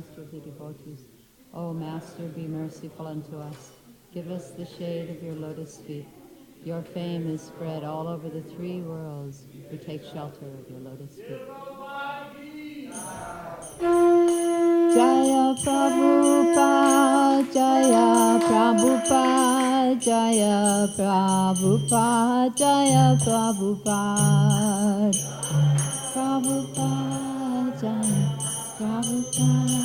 Master of the devotees. O Master, be merciful unto us. Give us the shade of your lotus feet. Your fame is spread all over the three worlds. We take shelter of your lotus feet. Jaya Prabhupada, Jaya Prabhupada, Jaya Prabhupada, Jaya Prabhupada. Prabhupada, Jaya Prabhupada,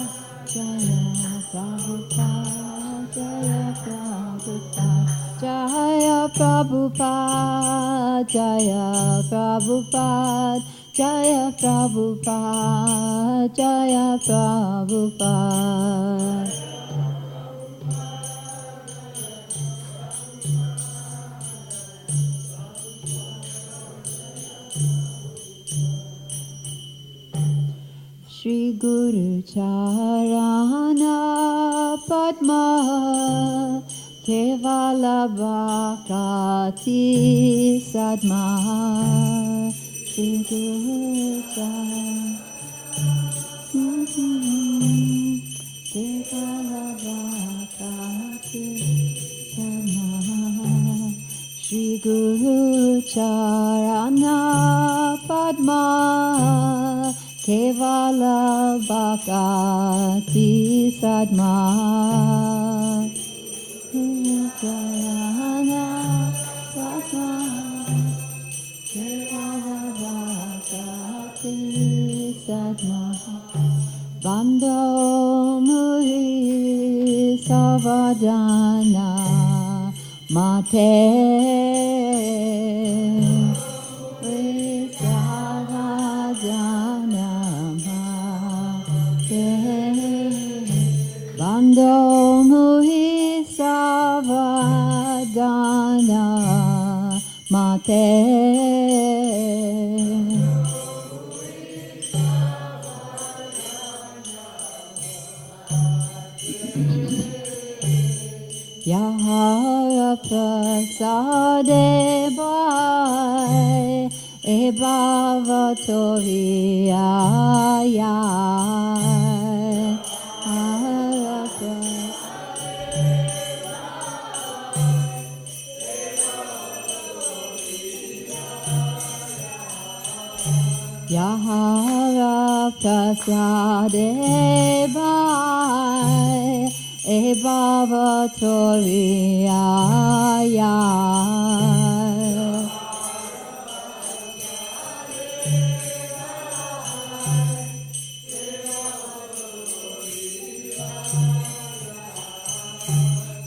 Jaya Prabhupada, Jaya Prabhupada. Jaya Prabhupada, Jaya Prabhupada, Jaya Prabhupada, Jaya Prabhupada. Shri Guru Charana Padma Kevala Bhakati Sadma Shri Guru Kevala Bhakati Sadma Shri Guru Charana Padma Kevala Bhakati Sadma Charana Padma Kevala Bhakati Sadma Bandho Muri Savadana Mate Bandho Muhi Savadana Mate Yahara Prasade Bhai Ebhavatoriya Yahara Prasade Bhai Ebhavatoriya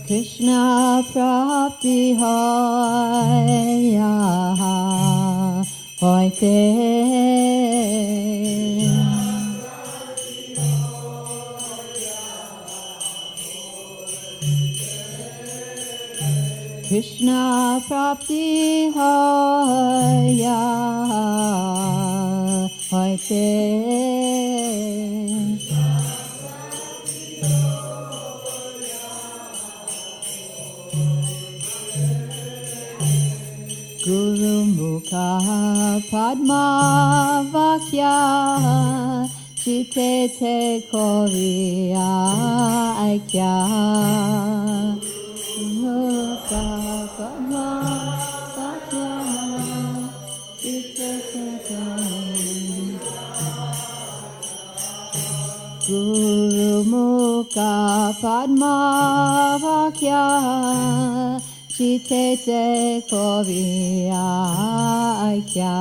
Krishna Prapti Hoya Hoite Krishna Prapti Hoya Hoite Guru Mukha Padma Vakya Chite Te Koriya Aikya Mukha Padma Vakya Chite Te Koriya Guru Mukha Padma Vakya Chite Te Koriya Aikya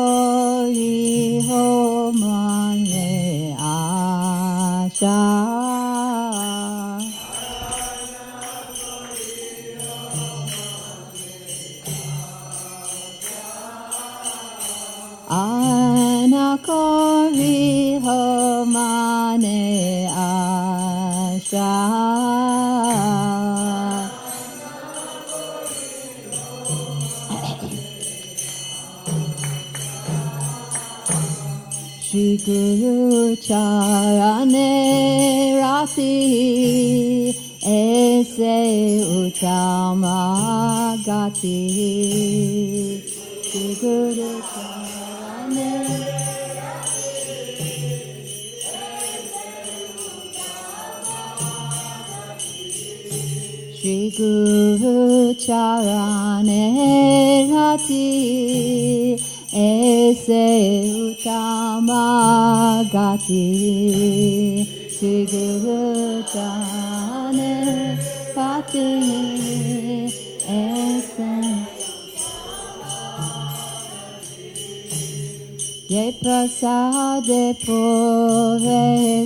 Anakori Homane Asha Anakori Homane Asha Shri Guru Charane Rati Ese Uttama Gati. Shri Guru Charane Shri Guru Charane Rati Ese Uttama Gati. Shri Guru Charane Rati Ese Ye prasade pore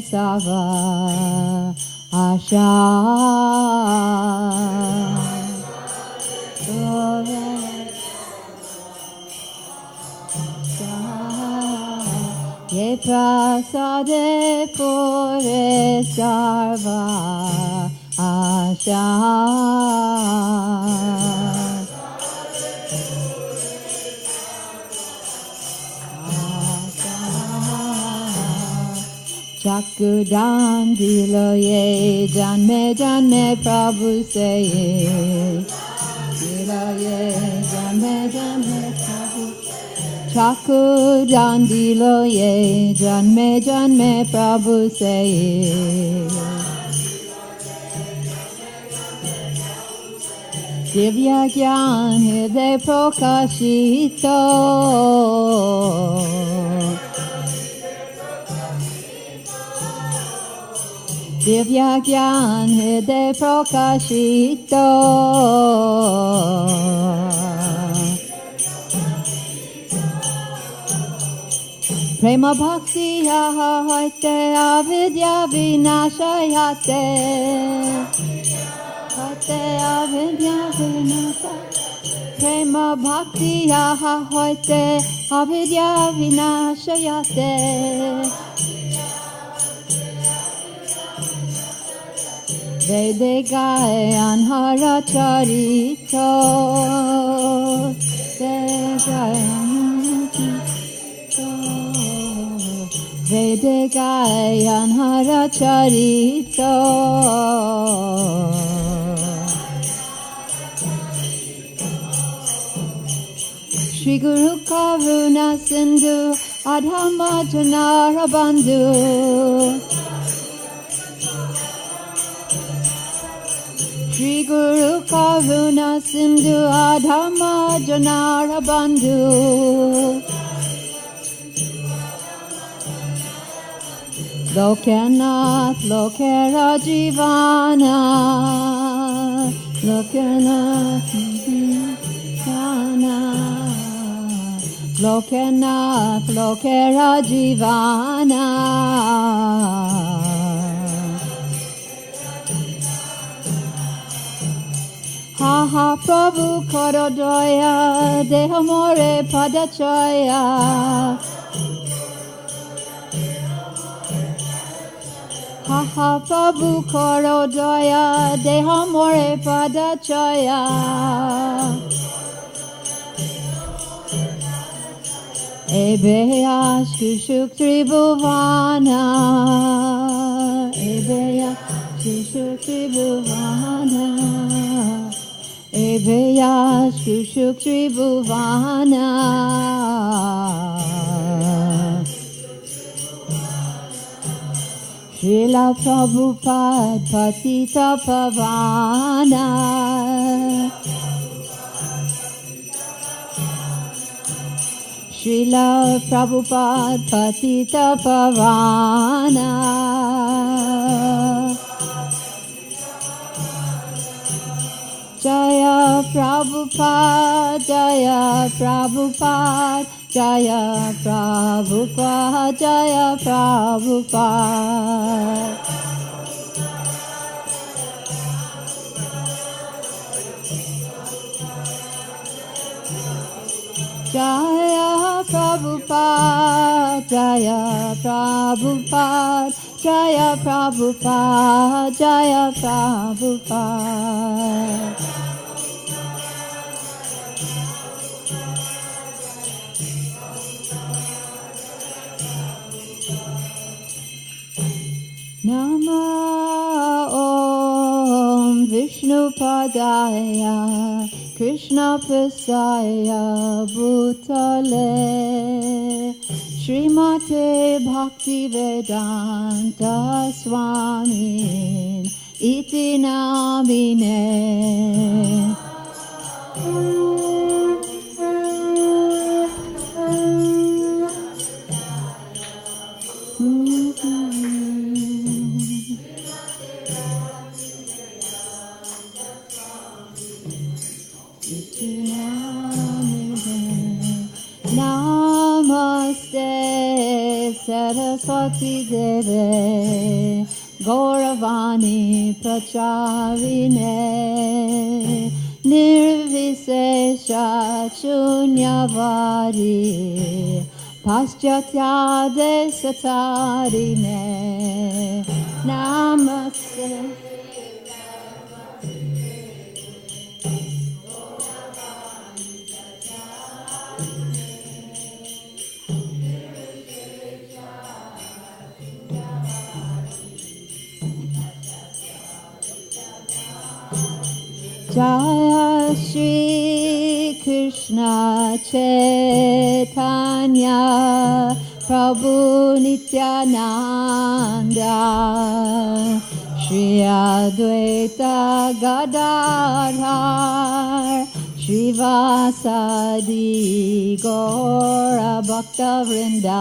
sava asha pore Ye prasade pore sarva asha Chakudan dilo ye janme Prabhu say dilo ye janme Prabhu Chakudan dilo ye janme Prabhu say Divya Gyan Hriday Prakashito Divya Gyan Hriday Prakashito Prema Bhakti Ahate Avidya Vinashayate Hate Avidya Vinashayate Prema Bhakti Ahate Avidya Vinashayate Vede Gayan Hara Charito Vede Gayan Hara Charito Shri Guru Karuna Sindhu Adhama Janara Bandhu Shri Guru Karuna Sindhu Adhama Janara Bandhu Lokanath Lokera Jivana Lokanath Jivana Lokanath Lokera Jivana Ha ha Prabhu Korodoya Dehamore Padachaya Ha ha Prabhu Korodoya Dehamore Padachaya Ebeya Shushuk Tribhuvana Ebeya Shushuk Tribhuvana Ebeya Shushuk Tribhuvana Srila Prabhupada Patita Pavana Srila Prabhupada Patita Pavana Jaya Prabhupada Jaya Prabhupada Jaya Prabhupada Jaya Prabhupada Jaya Prabhupada Jaya Prabhupada Jaya Prabhupada Jaya Prabhupada Vishnupadaya Krishna Prasaya Bhutale Srimate Bhaktivedanta Swami Iti Namine Namaste Saraswati Deve Gauravani Pracharine Nirvisesha Shunyavadi Paschatya Desatarine Namaste Jaya Shri Krishna Chaitanya Prabhu Nityananda Shri Advaita Gadadhar Srivasadi Gaura Bhakta Vrinda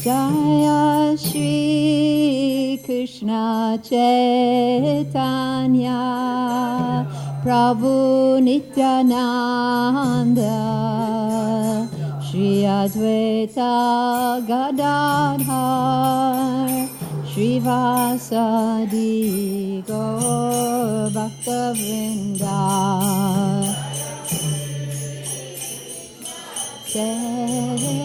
Jaya Shri Krishna Chaitanya Prabhu Nityananda Shri Advaita Gadadhar Srivasadi Gaur Bhakta Vrinda Chaitanya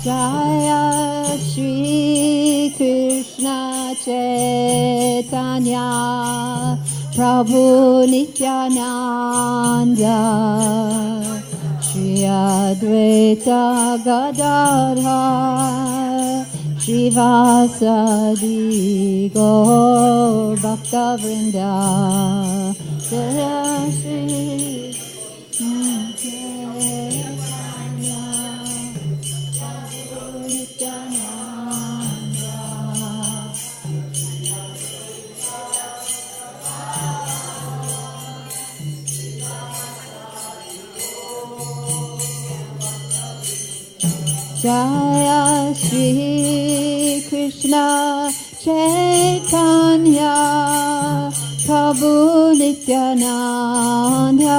Jaya Shri Krishna Chaitanya Prabhu Nityananda Shri Advaita Gadadhar Srivasadi Gaur Bhakta Vrinda Jaya Shri Jaya Shri Krishna Chaitanya Prabhu Nityananda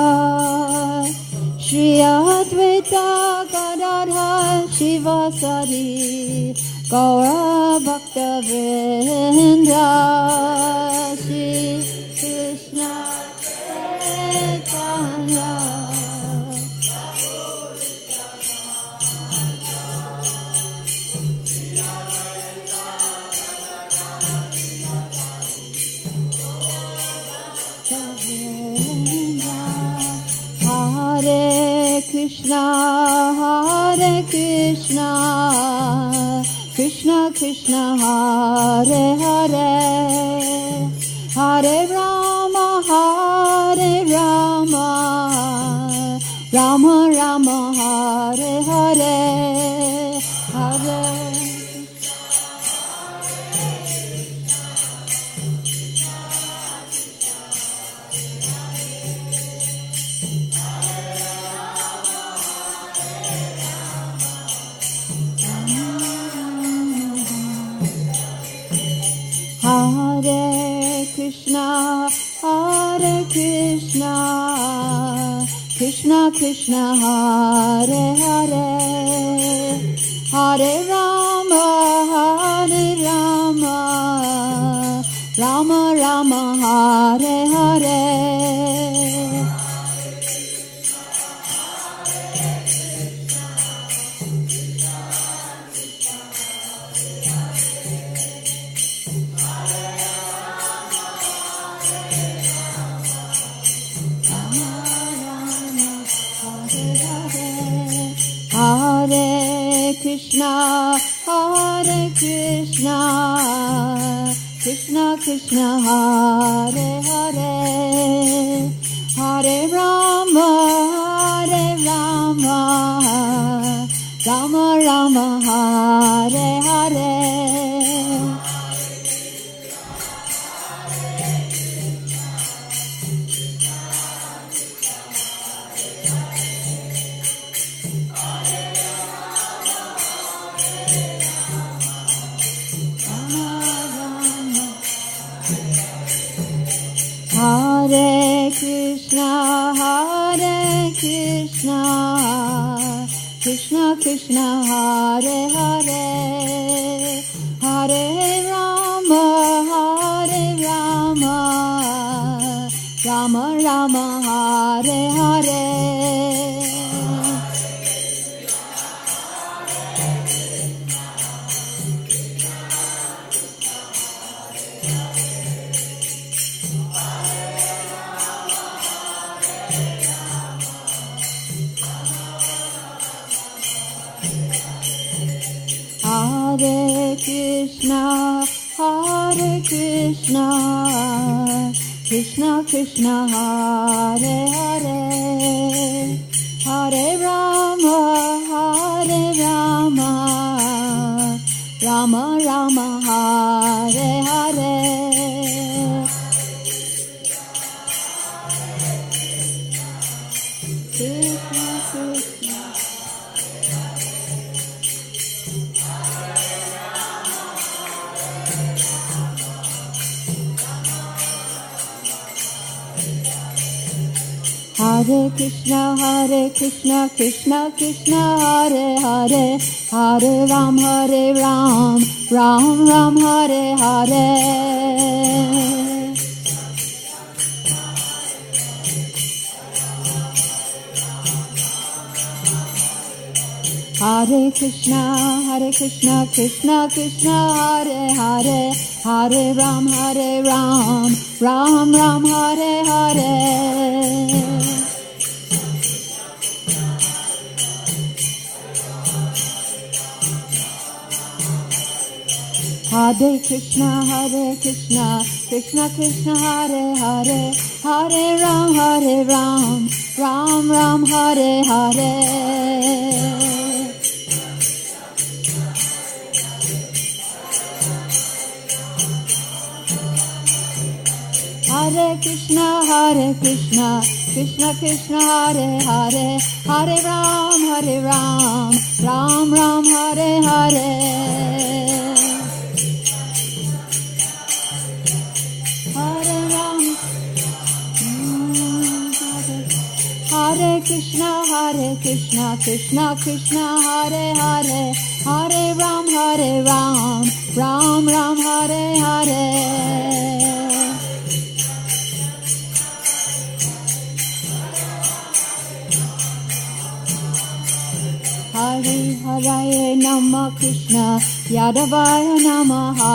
Shri Advaita Gadadhar Srivasadi Gaura Bhakta Vrinda Shri Krishna Chaitanya Hare Krishna, Krishna Krishna, Hare Hare, Hare Rama, Rama Rama, Hare Hare, Hare Hare Krishna, Krishna Krishna, Hare Hare, Hare Rama, Rama Rama, Hare Hare. Hare Krishna, Krishna Krishna, Hare Hare, Hare Rama, Rama Rama, Hare Hare. Hare Krishna, Krishna Krishna, Hare Hare, Hare Rama, Rama Rama, Hare Hare. Hare Krishna, Krishna Krishna, Hare Hare, Hare Rama, Rama Rama, Hare Hare. Krishna Krishna. Hare Krishna, Krishna Krishna, Hare Hare, Hare Ram, Ram Ram, Hare Hare. Hare Krishna, Krishna Krishna, Hare Hare, Hare Ram, Ram Ram, Hare Hare. Hare Krishna, Krishna Krishna, Hare Hare, Hare Ram, Ram Ram, Hare Hare. Hare Krishna, Krishna Krishna, Hare Hare, Hare Ram, Ram Ram, Hare Hare. Hare Ram, Hare Krishna, Krishna Krishna, Hare Hare, Hare Ram, Ram Ram, Hare Hare. Hare Hare Namah Krishna Yadavaya Namaha.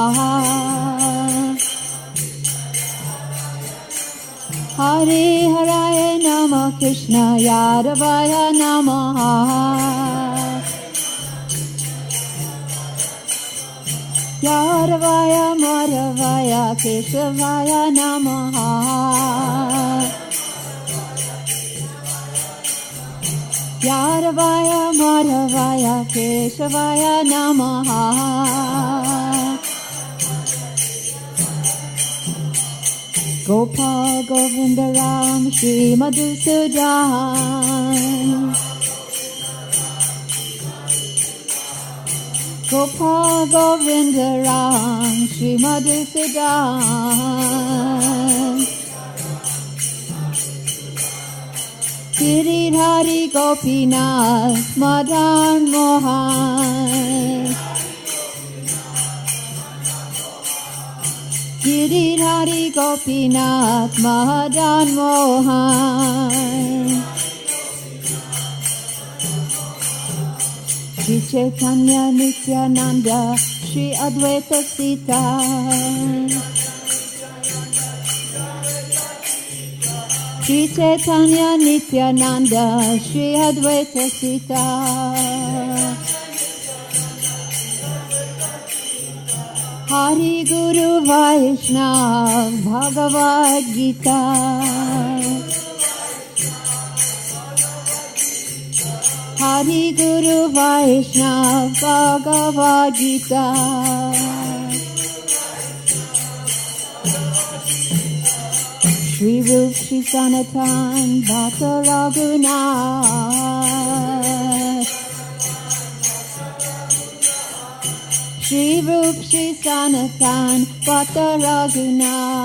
Hare Hare Namah Krishna Yadavaya Namaha. Yadavaya Madhavaya Keshavaya Namaha. Yadavaya Madhavaya Keshavaya Namaha. Gopal Govinda Ram Shri Madhusudan. Gopal Govinda Ram Shri Madhusudan. Giridhari Gopinath Madan Mohan. Giridhari Gopinath Mahadan Mohan Shri Chaitanya Nityananda Shri Advaita Sita Shri Chaitanya Nityananda Shri Advaita Sita Hari Guru Vaishnav Bhagavad Gita Hari Guru Vaishnav Bhagavad Gita Shri Rup Shri Sanatan Bhakta Raghunath Shri Rup Shri Sanatan Bhakta Raghunath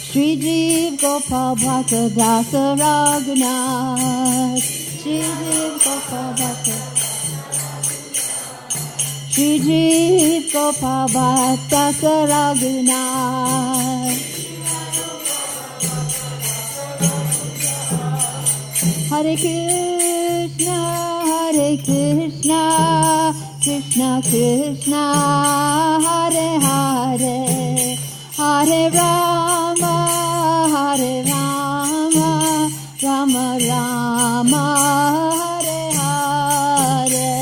Shri Jiv Gopal Bhakta Dasa Raghunath Shri Jiv Gopal Bhakta Shri Jiv Gopal Bhakta Dasa Raghunath Hare Krishna, Hare Krishna, Krishna Krishna, Hare Hare, Hare Rama, Hare Rama, Rama Rama, Hare Hare.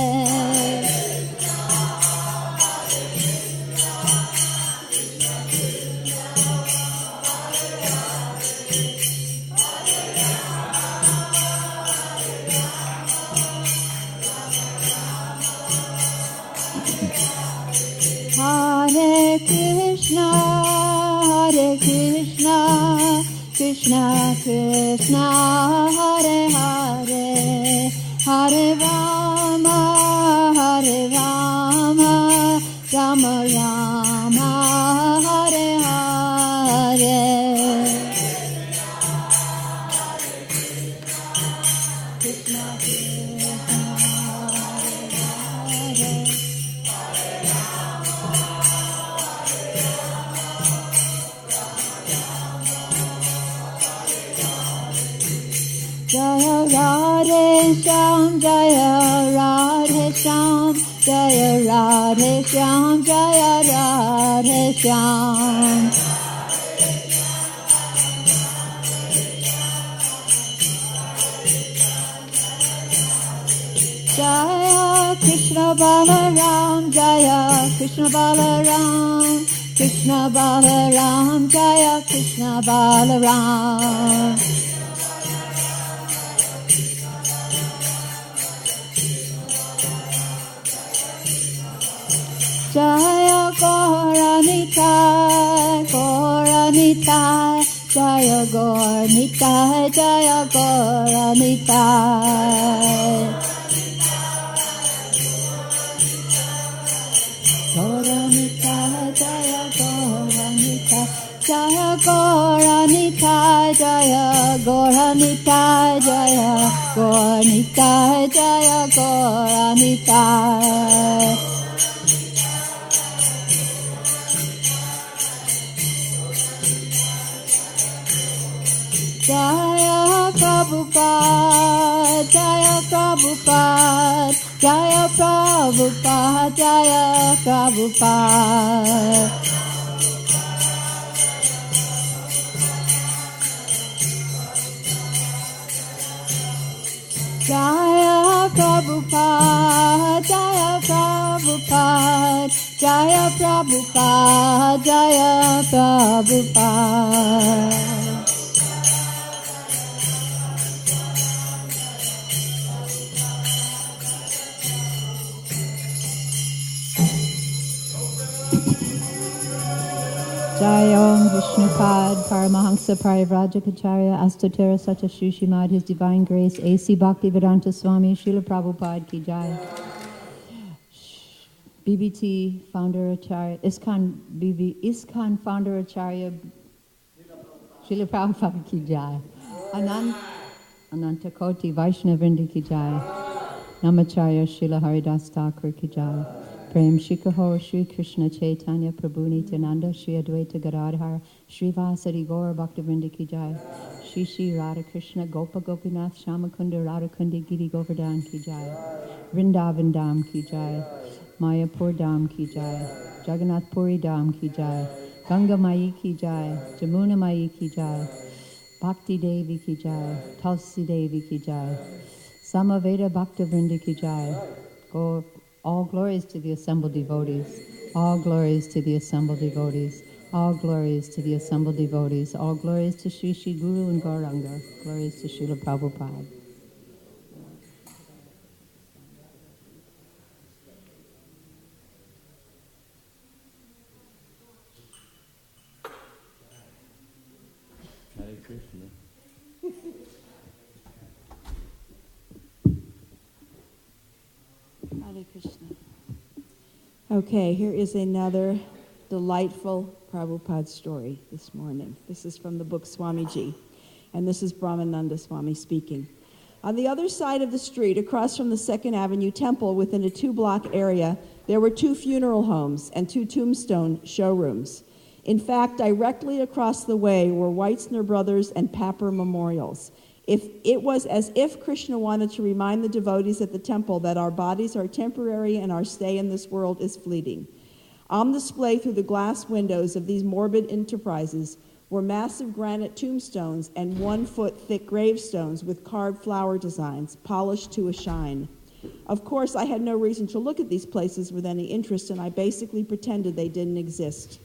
Hare Krishna, Hare Krishna, Krishna Krishna, Hare Hare, Hare Rama, Hare Rama, Rama Rama, Hare Hare. Krishna Krishna, Hare Hare. Jaya Radhe Shyam, Jaya Radhe Shyam, Jaya Radhe Shyam, Jaya Radhe Shyam. Jaya Krishna Balaram, Jaya Krishna Balaram, Krishna Balaram, Jaya Krishna Balaram. Jaya Gauranitai, Gauranitai, Jaya Gauranitai, Jaya Gauranitai. Gauranitai, Jaya Gauranitai, Jaya Gauranitai, Jaya Gauranitai, Jaya Gauranitai, Jaya Gauranitai. Jaya Prabhupada, Jaya Prabhupada, Jaya Prabhupada, Jaya Prabhupada. Jaya Prabhupada, Jaya Prabhupada, Jaya Prabhupada, Jaya Prabhupada. Jayom Vishnupad Paramahansa Parivrajacharya Astatara Satya Shushimad, His Divine Grace, A.C. Bhaktivedanta Swami, Srila Prabhupada Ki Jai. BBT Founder Acharya, ISKCON Founder Acharya, Srila Prabhupada Ki Jai. Ananta Koti Vaishnavrinda Ki Jai. Namacharya Srila Haridas Thakur Ki Jai. Prem Shikahor Shri Krishna Chaitanya Prabhu Nityananda Shri Advaita Gadadhar Shri Vasari Gaur Bhaktivinoda Ki Jai. Shri Shri Radha Krishna Gopa Gopinath Shamakunda Radha Kundi Giri Govardhan Ki Jai. Vrindavan Dham Ki Jai. Mayapur Dham Ki Jai. Jagannath Puri Dham Ki Jai. Ganga Mai Ki Jai. Jamuna Mai Ki Jai. Bhakti Devi Ki Jai. Tulsi Devi Ki Jai. Samaveda Bhaktivinoda Ki Jai. All glories to the assembled devotees. All glories to the assembled devotees. All glories to the assembled devotees. All glories to Sri Sri Guru and Gauranga. Glories to Srila Prabhupada. Hare Krishna. Hare Krishna. Okay, here is another delightful Prabhupada story this morning. This is from the book Swamiji, and this is Brahmananda Swami speaking. On the other side of the street, across from the 2nd Avenue Temple, within a 2-block area, there were 2 funeral homes and 2 tombstone showrooms. In fact, directly across the way were Weitzner Brothers and Papper Memorials. It was as if Krishna wanted to remind the devotees at the temple that our bodies are temporary and our stay in this world is fleeting. On display through the glass windows of these morbid enterprises were massive granite tombstones and 1-foot-thick gravestones with carved flower designs, polished to a shine. Of course, I had no reason to look at these places with any interest, and I basically pretended they didn't exist.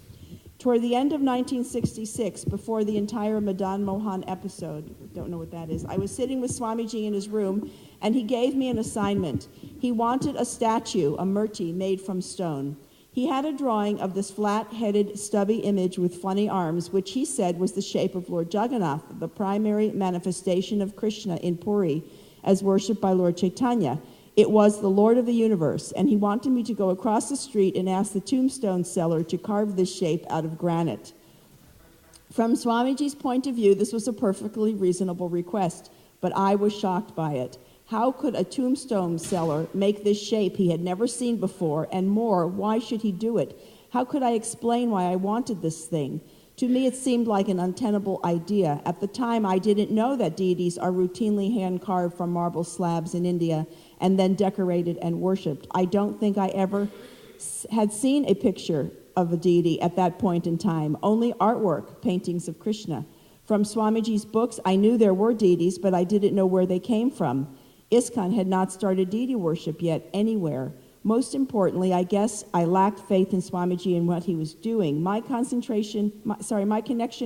Toward the end of 1966, before the entire Madan Mohan episode, don't know what that is, I was sitting with Swamiji in his room, and he gave me an assignment. He wanted a statue, a murti, made from stone. He had a drawing of this flat-headed, stubby image with funny arms, which he said was the shape of Lord Jagannath, the primary manifestation of Krishna in Puri, as worshipped by Lord Chaitanya. It was the Lord of the universe, and he wanted me to go across the street and ask the tombstone seller to carve this shape out of granite. From Swamiji's point of view, this was a perfectly reasonable request, but I was shocked by it. How could a tombstone seller make this shape he had never seen before, and more, why should he do it? How could I explain why I wanted this thing? To me, it seemed like an untenable idea. At the time, I didn't know that deities are routinely hand-carved from marble slabs in India and then decorated and worshipped. I don't think I ever had seen a picture of a deity at that point in time, only artwork, paintings of Krishna. From Swamiji's books, I knew there were deities, but I didn't know where they came from. ISKCON had not started deity worship yet anywhere. Most importantly, I guess I lacked faith in Swamiji and what he was doing. My connection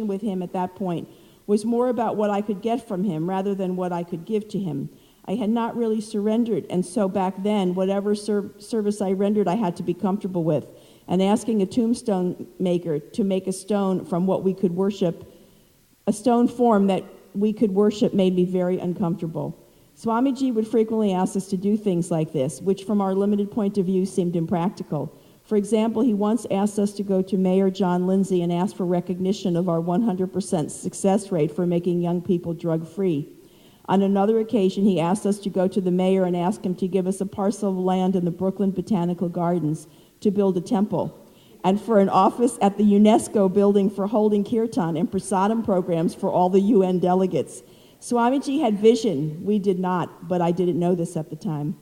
with him at that point was more about what I could get from him rather than what I could give to him. I had not really surrendered, and so back then, whatever service I rendered, I had to be comfortable with. And asking a tombstone maker to make a stone from what we could worship, a stone form that we could worship, made me very uncomfortable. Swamiji would frequently ask us to do things like this, which from our limited point of view seemed impractical. For example, he once asked us to go to Mayor John Lindsay and ask for recognition of our 100% success rate for making young people drug-free. On another occasion, he asked us to go to the mayor and ask him to give us a parcel of land in the Brooklyn Botanical Gardens to build a temple, and for an office at the UNESCO building for holding Kirtan and prasadam programs for all the UN delegates. Swamiji had vision. We did not, but I didn't know this at the time.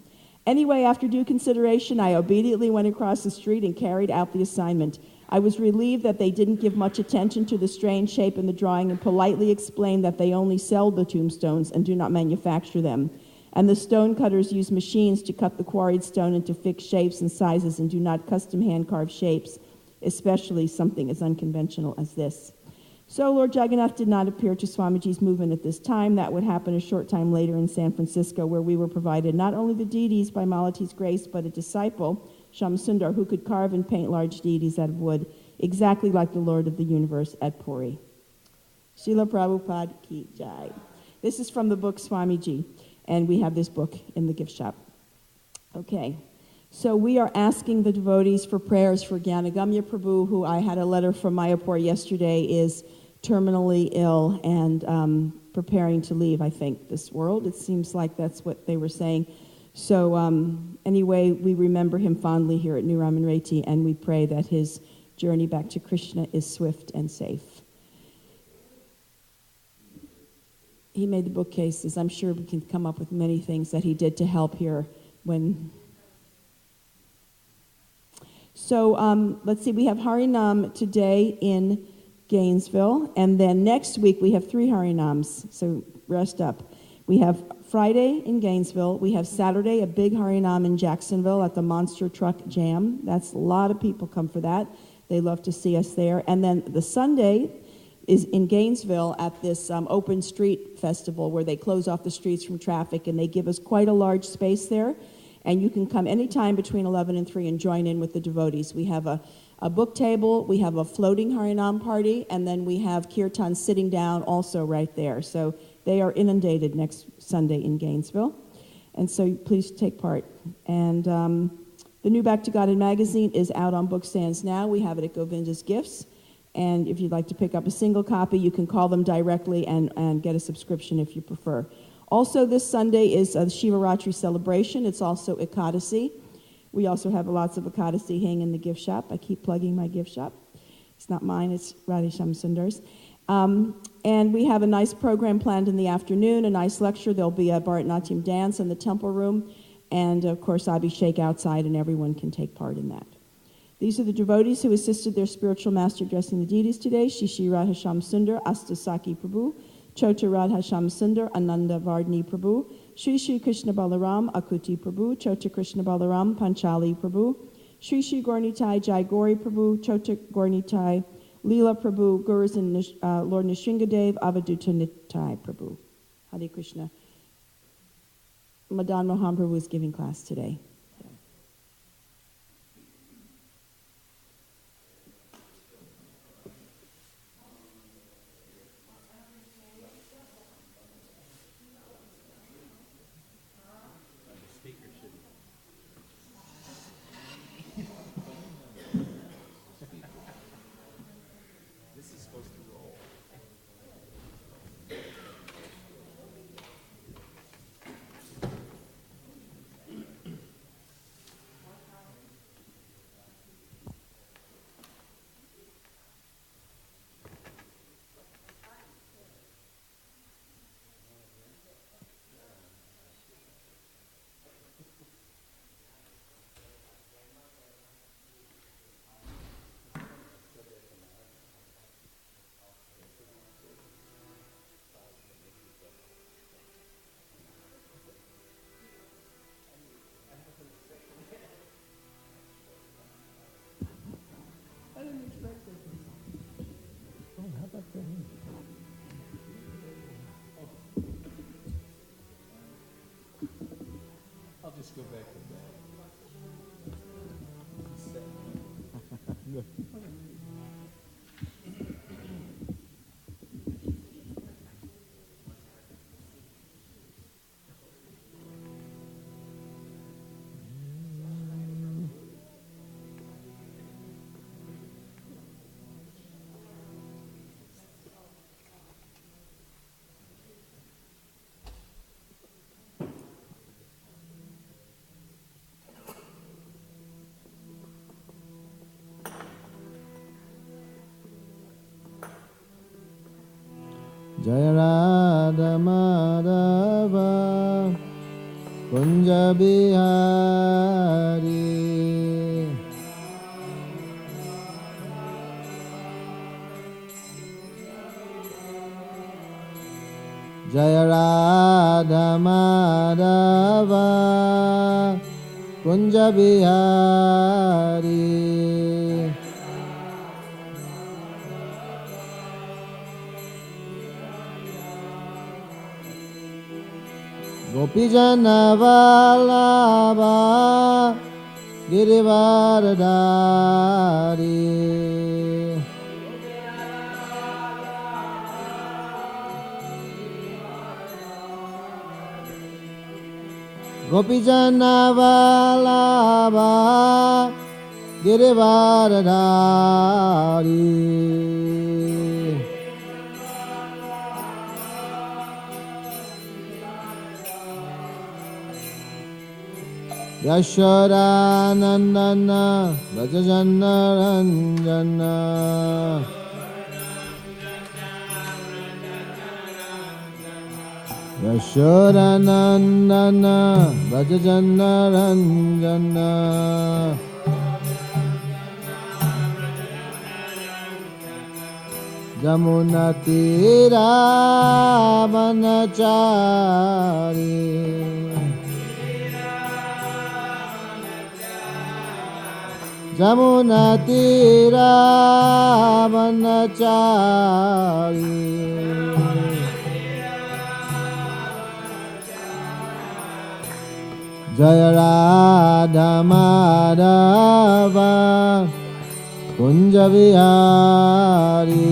Anyway, after due consideration, I obediently went across the street and carried out the assignment. I was relieved that they didn't give much attention to the strange shape in the drawing and politely explained that they only sell the tombstones and do not manufacture them. And the stone cutters use machines to cut the quarried stone into fixed shapes and sizes and do not custom hand-carved shapes, especially something as unconventional as this. So Lord Jagannath did not appear to Swamiji's movement at this time. That would happen a short time later in San Francisco, where we were provided not only the deities by Malati's grace, but a disciple, Shamsundar, who could carve and paint large deities out of wood, exactly like the Lord of the universe at Puri. Srila Prabhupada Ki Jai. This is from the book Swamiji, and we have this book in the gift shop. Okay, so we are asking the devotees for prayers for Gyanagamya Prabhu, who I had a letter from Mayapur yesterday, is terminally ill and preparing to leave, I think, this world. It seems like that's what they were saying. So anyway, we remember him fondly here at New Ramanreti, and we pray that his journey back to Krishna is swift and safe. He made the bookcases. I'm sure we can come up with many things that he did to help here when... So let's see, we have Harinam today in Gainesville, and then next week we have 3 Harinams, so rest up. We have Friday in Gainesville. We have Saturday, a big Harinam in Jacksonville at the Monster Truck Jam. That's a lot of people come for that. They love to see us there. And then the Sunday is in Gainesville at this open street festival where they close off the streets from traffic, and they give us quite a large space there. And you can come anytime between 11 and 3 and join in with the devotees. We have a book table, we have a floating Harinam party, and then we have Kirtan sitting down also right there. So they are inundated next Sunday in Gainesville. And so please take part. And the new Back to God magazine is out on book stands now. We have it at Govinda's Gifts. And if you'd like to pick up a single copy, you can call them directly and get a subscription if you prefer. Also, this Sunday is a Shivaratri celebration. It's also Ekadasi. We also have lots of Ekadasi hanging in the gift shop. I keep plugging my gift shop. It's not mine, it's Radhesham Sundar's. And we have a nice program planned in the afternoon, a nice lecture. There'll be a Bharatanatyam dance in the temple room, and of course Abhishek outside, and everyone can take part in that. These are the devotees who assisted their spiritual master addressing the deities today: Shishi Radhesham Sundar, Astasaki Prabhu, Chota Radhesham Sundar, Ananda Vardhani Prabhu, Shri Shri Krishna Balaram, Akuti Prabhu, Chota Krishna Balaram, Panchali Prabhu, Shri Shri Gaurnitai Jai Gauri Prabhu, Chota Gaurnitai Leela Prabhu, Gurus and Lord Nisringadev, Avaduta Nitai Prabhu. Hare Krishna. Madan Mohan Prabhu is giving class today. I'll just go back to that. Jaya Radha Madhava Kunja Bihari Jaya Radha Madhava Kunja Bihari Gopijana Vallabha Girivaradari Gopijana Vallabha Girivaradari Yashodanandana Brajajanna Ranjana Yashodanandana Brajajanna Ranjana Jamunatira Vanachari Jamunatira Vanachari Jaya Radha Madhava Kunja Vihari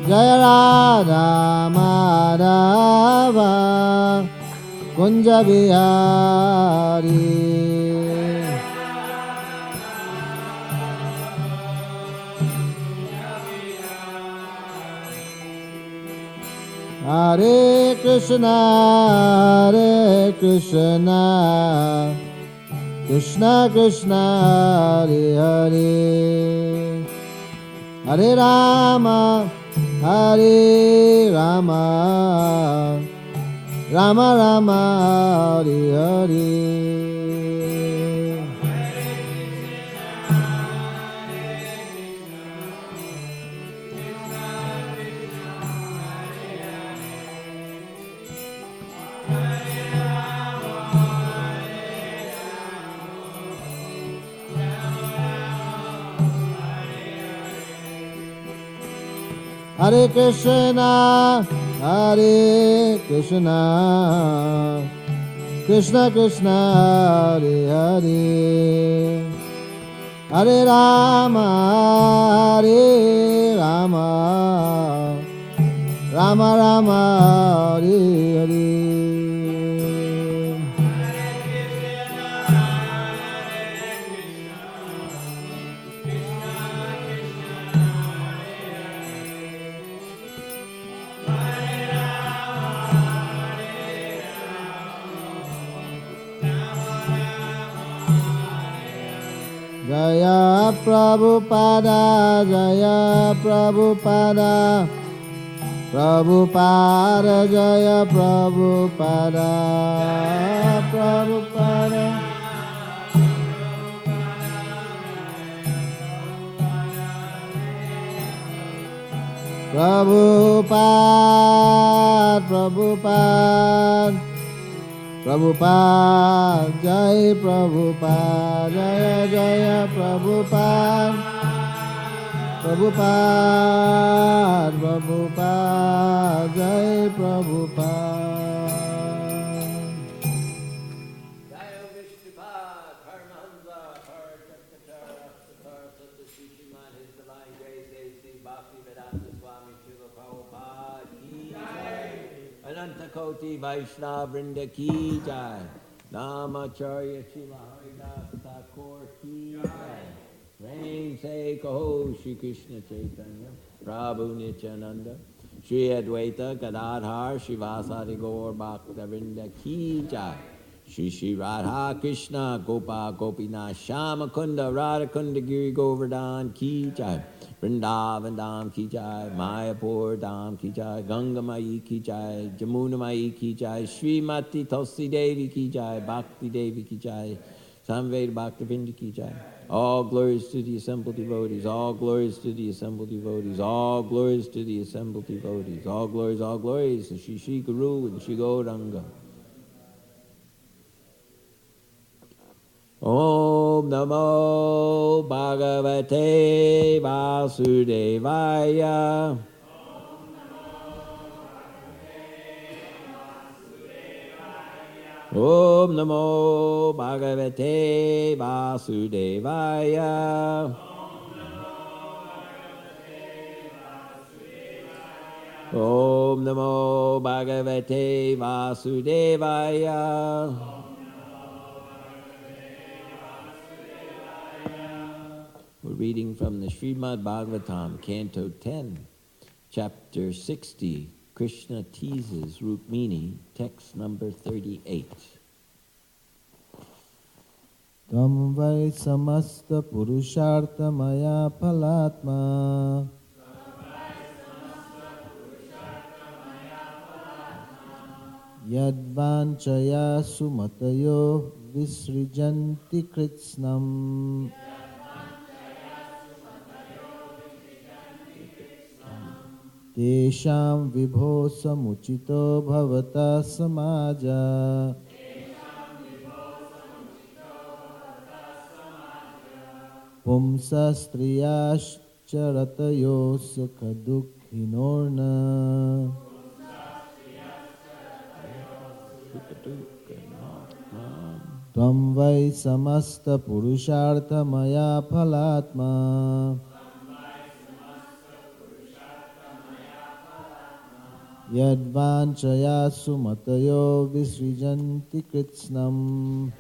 Jaya Radha Madhava Kunja Vihari Hare Krishna Krishna Krishna Hare Hare Hare Rama Hare Rama Rama Rama Hare Hare Hare Krishna Krishna Krishna Hare Hare Hare Rama Rama Rama Hare Hare Jaya Prabhupada Jaya Prabhupada Prabhupada Jaya Prabhupada Prabhupada Prabhupada Prabhupada Jai Prabhupada Jaya Jaya Prabhupada Prabhupada Jai Prabhupada Jaya Vishnupad, Paramananda, Parachakratar, Astatar, Satashishiman, His Divine Grace, A.C. Bhakti Vedanta Swami Srila Prabhupada Ki Jai. Ananta Koti Vaishnava Vrinda Ki Jai. Namacharya Srila Haridas Thakur Ki Jai. Prem Se Kaho Shri Krishna Chaitanya Prabhu Nityananda Shri Advaita Gadadhar Shivasari Gaur Bhakta Vrinda Ki Jai. Shri Radha Krishna Gopa Gopinath Shama Kunda Radha Kunda Giri Govardhan Ki Jai. Vrindavan Dham Ki Jai, Mayapur Dham Ki Jai, Ganga Mai Ki Jai, Jamuna Mai Ki Jai, Srimati Tulsi Devi Ki Jai, Bhakti Devi Ki Jai, Samveda Bhakti Vrinda Ki Jai. All glories to the assembled devotees, all glories to the assembled devotees, all glories to the assembled devotees, all glories to Shri Shri Guru and Shri Gauranga. Om Namo Bhagavate Vasudevaya. Om Namo Bhagavate Vasudevaya. Om Namo Bhagavate Vasudevaya. We're reading from the Srimad Bhagavatam, Canto 10, Chapter 60, Krishna teases Rukmini, text number 38. Tam vai samasta purushartha maya phalatma yadvanchaya sumatayo visrijanti kritsnam tesham vibho samuchito bhavata samaja Pumsa striyash charatayo sukha dukhinorna Tvam vai samasta purushartha maya phalatma Yadvanchaya sumatayo visrijanti kritsnam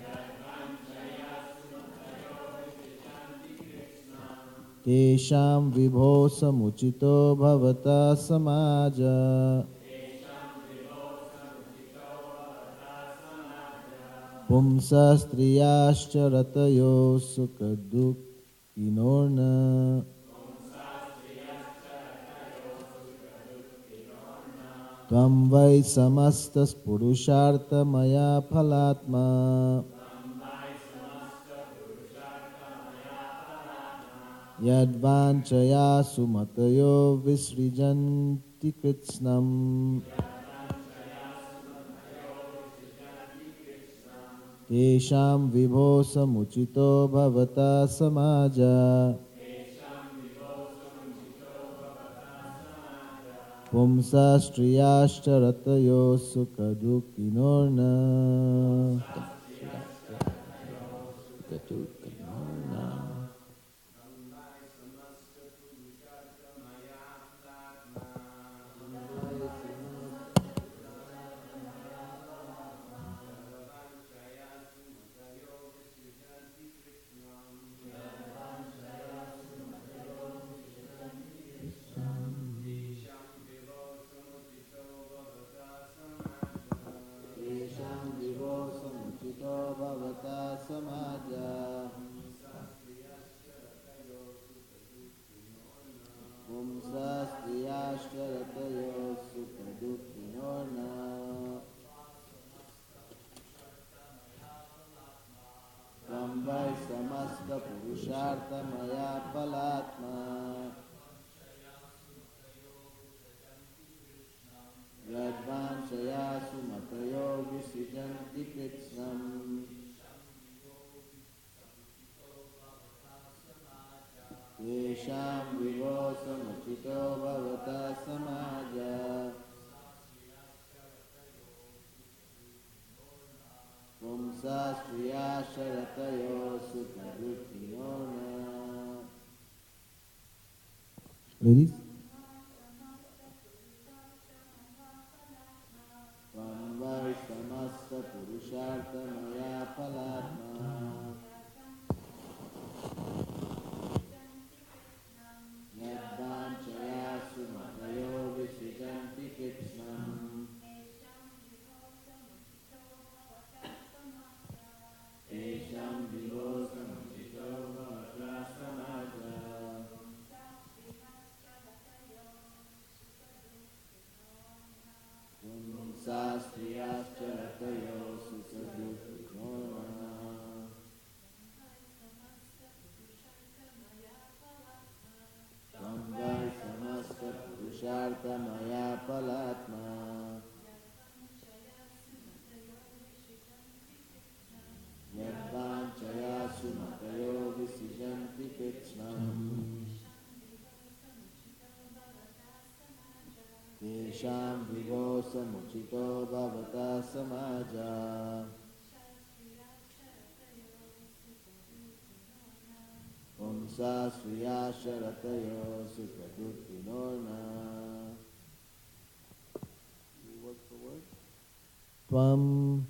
Tesham vibho samuchito bhavata samaja Pumsa striyascha ratayo sukha dukhinorna Tvam vai samastas purushartha maya phalatma Yadvanchaya sumatayo visrijanti kritsnam Tesham vibho samuchito bhavata samaja Pumsa striyashcha ratayo sukha dukhinorna Ladies? Tvam samasta purushartha maya phalatma Yadvanchaya sumatayo visrijanti kritsnam Tesham vibho samuchito bhavata samaja Sastriyascha ratayo sukha dukhinorna Tvam vai samasta purushartha maya phalatma Yadvanchaya sumatayo visrijanti kritsnam Tesham vibho samuchito bhavata samaja Pumsa striyascha ratayo sukha dukhinorna Word for word. Tvam,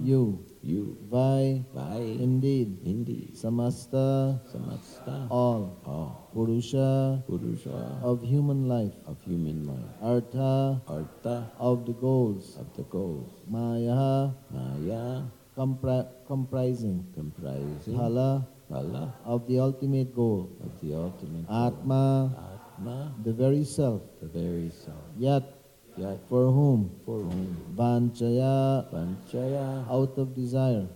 you. Vai, indeed, Samasta, all, Purusha, of human life, Artha, of the goals, Maya, comprising, Phala, of the ultimate goal, Atma, the very self, Yat, for whom, Vanchaya, out of desire,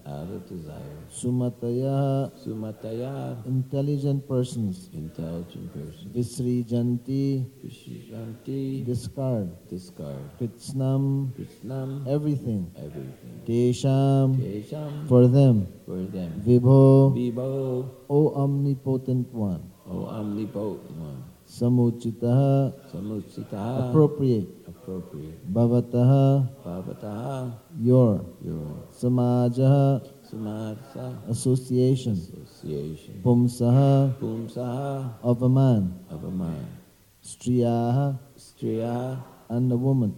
Sumataya, intelligent persons, Visrijanti, discard, Kritsnam, everything, Tesham, for them, Vibho, O omnipotent one, Samuchitaha, appropriate, Bhavataha, your, Samajaha, association, Pumsaha, of a man, Striyaha, and a woman,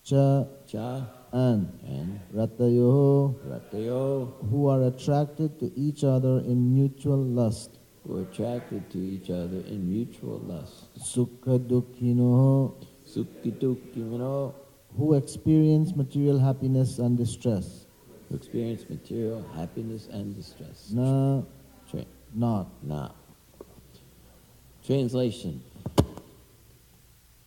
Cha, and Ratayoho, who are attracted to each other in mutual lust, Sukha Dukkinoho, who experience material happiness and distress, Na, not. Translation.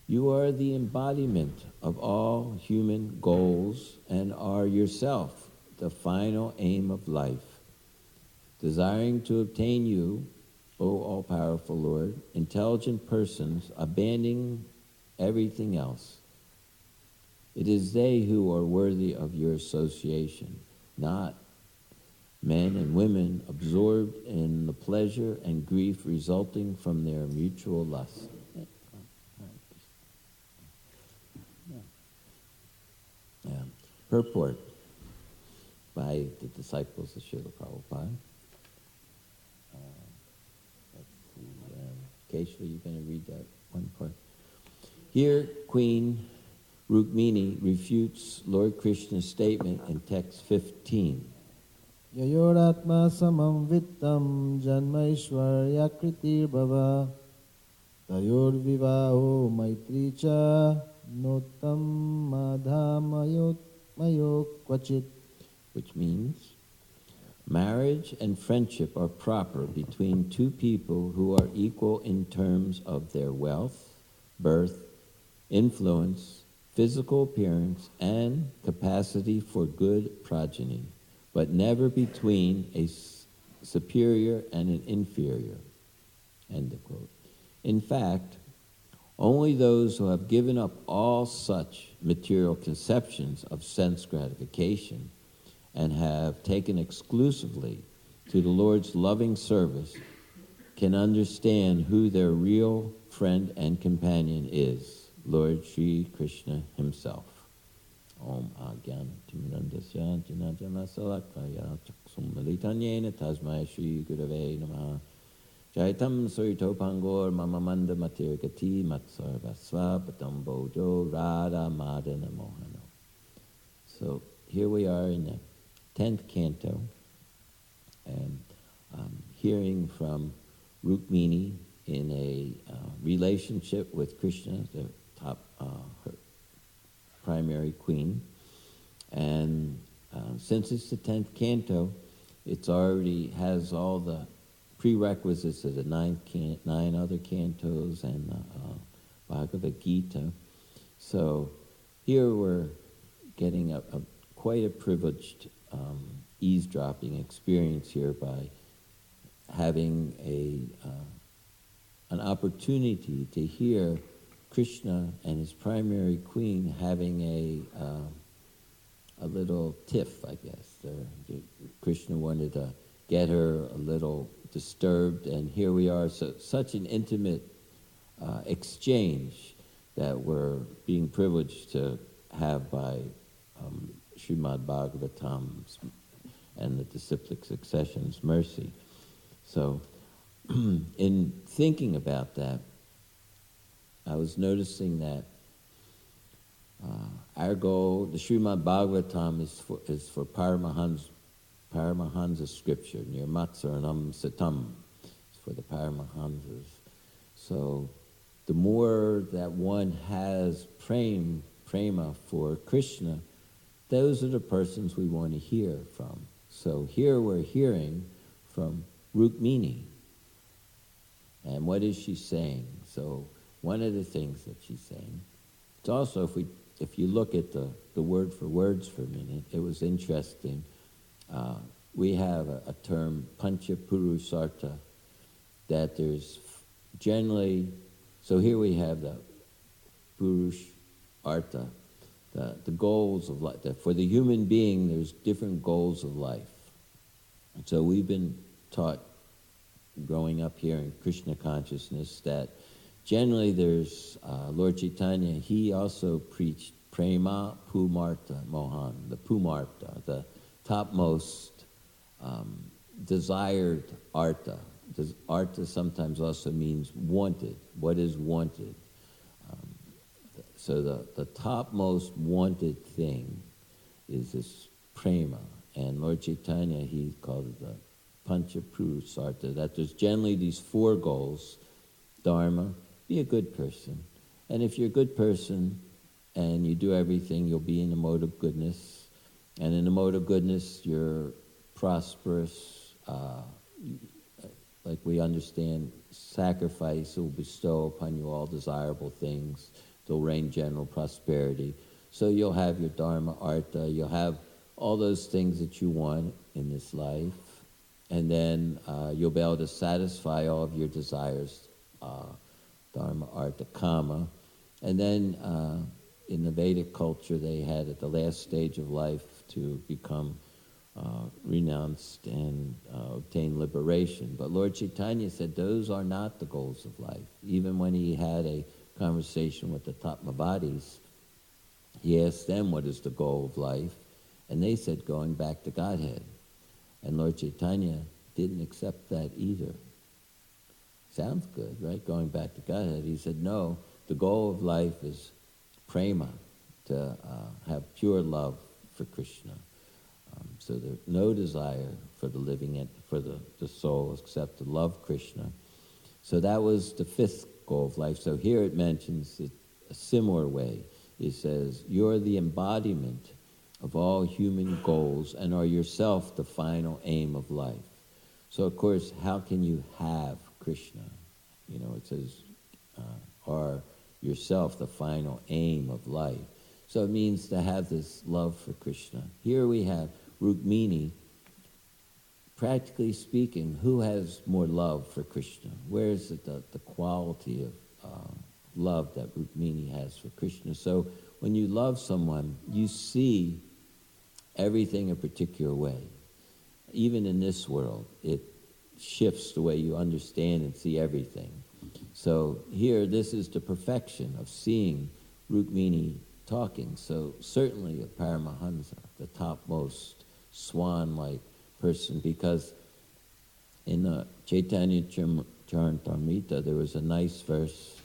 You are the embodiment of all human goals and are yourself the final aim of life. Desiring to obtain you, O all-powerful Lord, intelligent persons abandoning everything else. It is they who are worthy of your association, not men and women absorbed in the pleasure and grief resulting from their mutual lust. Purport by the disciples of Srila Prabhupada. Keshava, you're going to read that one part. Here, Queen Rukmini refutes Lord Krishna's statement in text 15. Yayoratma samam vittam janmaishwarya kritir bhava tayor vivaho maitricha notam madhamayo kvachit, which means marriage and friendship are proper between two people who are equal in terms of their wealth, birth, influence, physical appearance, and capacity for good progeny, but never between a superior and an inferior. End of quote. In fact, only those who have given up all such material conceptions of sense gratification and have taken exclusively to the Lord's loving service can understand who their real friend and companion is, Lord Sri Krishna himself. Om Agyan Timirandasya Janajana Salakaya Chaksum Malitanyena Tasmai Shri Gurave Namaha Jaitam Surito Pangor Mamamanda Matirgati Matsarvasva Patam Bojo Radha Madana Mohano. So here we are in the 10th canto, and hearing from Rukmini in a relationship with Krishna, the top, her primary queen. And since it's the 10th canto, it's already has all the prerequisites of the 9 other cantos and Bhagavad Gita. So here we're getting quite a privileged eavesdropping experience here by having an opportunity to hear Krishna and his primary queen having a little tiff, I guess. Krishna wanted to get her a little disturbed, and here we are, such an intimate exchange that we're being privileged to have by Srimad Bhagavatam's and the disciplic succession's mercy. So, in thinking about that, I was noticing that Our goal, the Srimad Bhagavatam is for Paramahansa scripture, Nirmatsaranam Satam. It's for the Paramahansas. So the more that one has prema for Krishna, those are the persons we want to hear from. So here we're hearing from Rukmini. And what is she saying? So one of the things that she's saying, it's also, if you look at the word for words for a minute, it was interesting. We have a term, Pancha Purusartha, that there's generally, so here we have the Purush Artha, the goals of life. For the human being, there's different goals of life. And so we've been taught growing up here in Krishna consciousness that generally there's Lord Chaitanya, he also preached Prema Pumartha Mohan, the Pumartha, the topmost desired Artha. Artha sometimes also means wanted. What is wanted? So the topmost wanted thing is this prema. And Lord Chaitanya, he called it the Pancha Purusartha, that there's generally these four goals. Dharma, be a good person. And if you're a good person and you do everything, you'll be in the mode of goodness. And in the mode of goodness, you're prosperous. Like we understand, sacrifice will bestow upon you all desirable things. There'll reign general prosperity. So you'll have your Dharma, Artha, you'll have all those things that you want in this life. And then you'll be able to satisfy all of your desires, Dharma, Artha, Kama. And then in the Vedic culture, they had at the last stage of life to become renounced and obtain liberation. But Lord Chaitanya said those are not the goals of life. Even when he had a conversation with the Tatmavadis, he asked them what is the goal of life, and they said going back to Godhead. And Lord Chaitanya didn't accept that either. Sounds good, right? Going back to Godhead. He said, no, the goal of life is prema, to have pure love for Krishna. So there's no desire for the living, for the soul except to love Krishna. So that was the fifth goal of life. So here it mentions it a similar way. It says, you're the embodiment of all human goals and are yourself the final aim of life. So of course, how can you have Krishna? You know, it says, are yourself the final aim of life. So it means to have this love for Krishna. Here we have Rukmini. Practically speaking, who has more love for Krishna? Where is it the quality of love that Rukmini has for Krishna? So when you love someone, you see everything a particular way. Even in this world, it shifts the way you understand and see everything. So here, this is the perfection of seeing Rukmini talking. So certainly a Paramahansa, the topmost swan-like person, because in the Chaitanya Charitamrita there was a nice verse,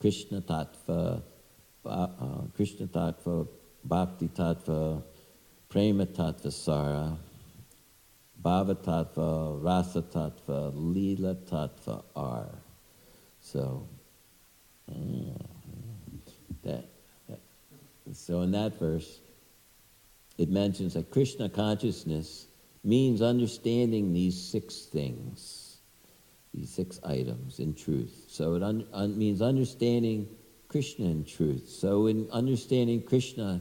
Krishna Tattva, Bhakti Tattva, Prema Tattva Sara, Bhava Tattva, Rasa Tattva, Leela Tattva Ar. So, so in that verse, it mentions that Krishna consciousness means understanding these six things, these six items in truth. So it means understanding Krishna in truth. So in understanding Krishna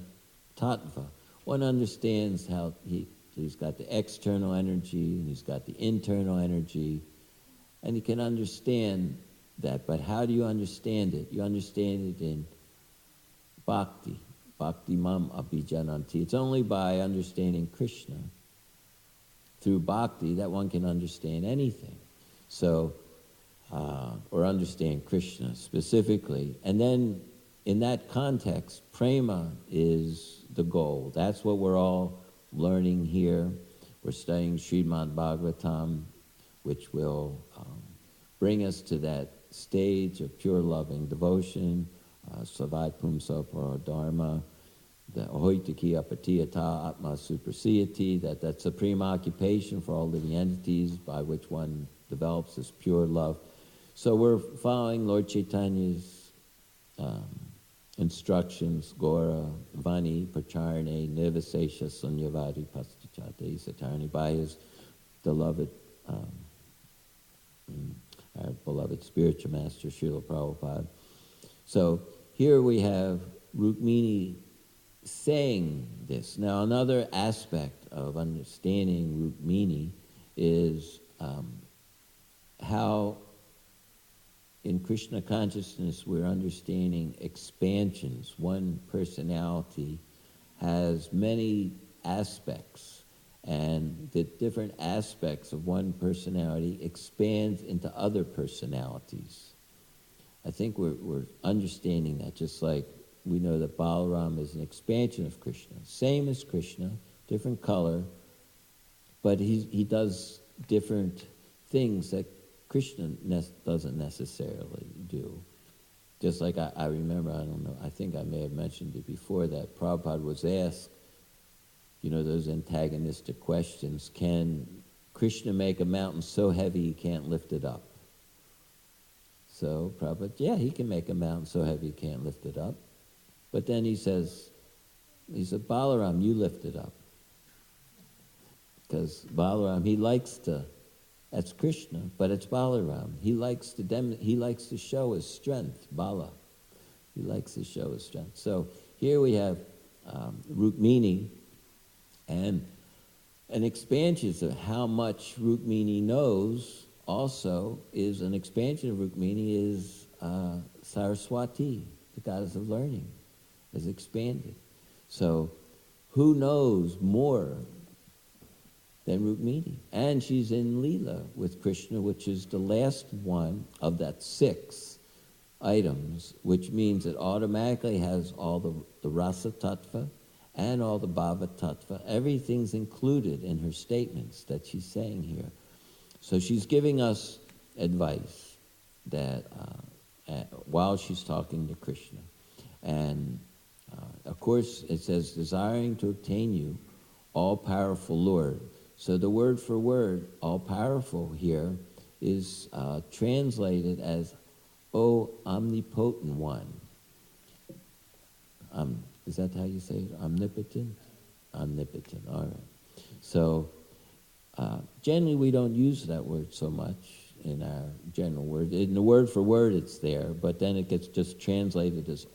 Tattva, one understands how he's got the external energy and he's got the internal energy, and you can understand that. But how do you understand it? You understand it in bhakti. Bhakti mam abhijananti. It's only by understanding Krishna through bhakti that one can understand anything. So, or understand Krishna specifically. And then in that context, prema is the goal. That's what we're all learning here. We're studying Srimad Bhagavatam, which will bring us to that stage of pure loving devotion, Savat Pumsa Para Dharma, the Ahoitaki Apatiyata Atma Suprasiyati, that supreme occupation for all living entities by which one develops this pure love. So we're following Lord Chaitanya's instructions, Gora, Vani, Pacharane, Nirvisesha, Sunyavadi, Pastichate, Satarni, by his beloved, our beloved spiritual master, Srila Prabhupada. So here we have Rukmini saying this. Now another aspect of understanding Rukmini is how in Krishna consciousness we're understanding expansions. One personality has many aspects, and the different aspects of one personality expands into other personalities. I think we're understanding that, just like we know that Balaram is an expansion of Krishna. Same as Krishna, different color, but he does different things that Krishna doesn't necessarily do. Just like I remember, I don't know, I think I may have mentioned it before, that Prabhupada was asked, those antagonistic questions, can Krishna make a mountain so heavy you can't lift it up? So Prabhupada, yeah, he can make a mountain so heavy you can't lift it up. But then he said, Balaram, you lift it up. Because Balaram, he likes to, that's Krishna, but it's Balaram. He likes to show his strength, Bala. He likes to show his strength. So here we have Rukmini, and an expansion of how much Rukmini knows also is an expansion of Rukmini is Saraswati, the goddess of learning, is expanded. So who knows more than Rukmini? And she's in Leela with Krishna, which is the last one of that 6 items, which means it automatically has all the rasa tattva and all the bhava tattva. Everything's included in her statements that she's saying here. So she's giving us advice that while she's talking to Krishna. And of course it says, desiring to obtain you, all-powerful Lord. So the word for word, all-powerful here, is translated as, O omnipotent one. Is that how you say it? Omnipotent? Omnipotent, all right. So generally we don't use that word so much in our general word. In the word for word it's there, but then it gets just translated as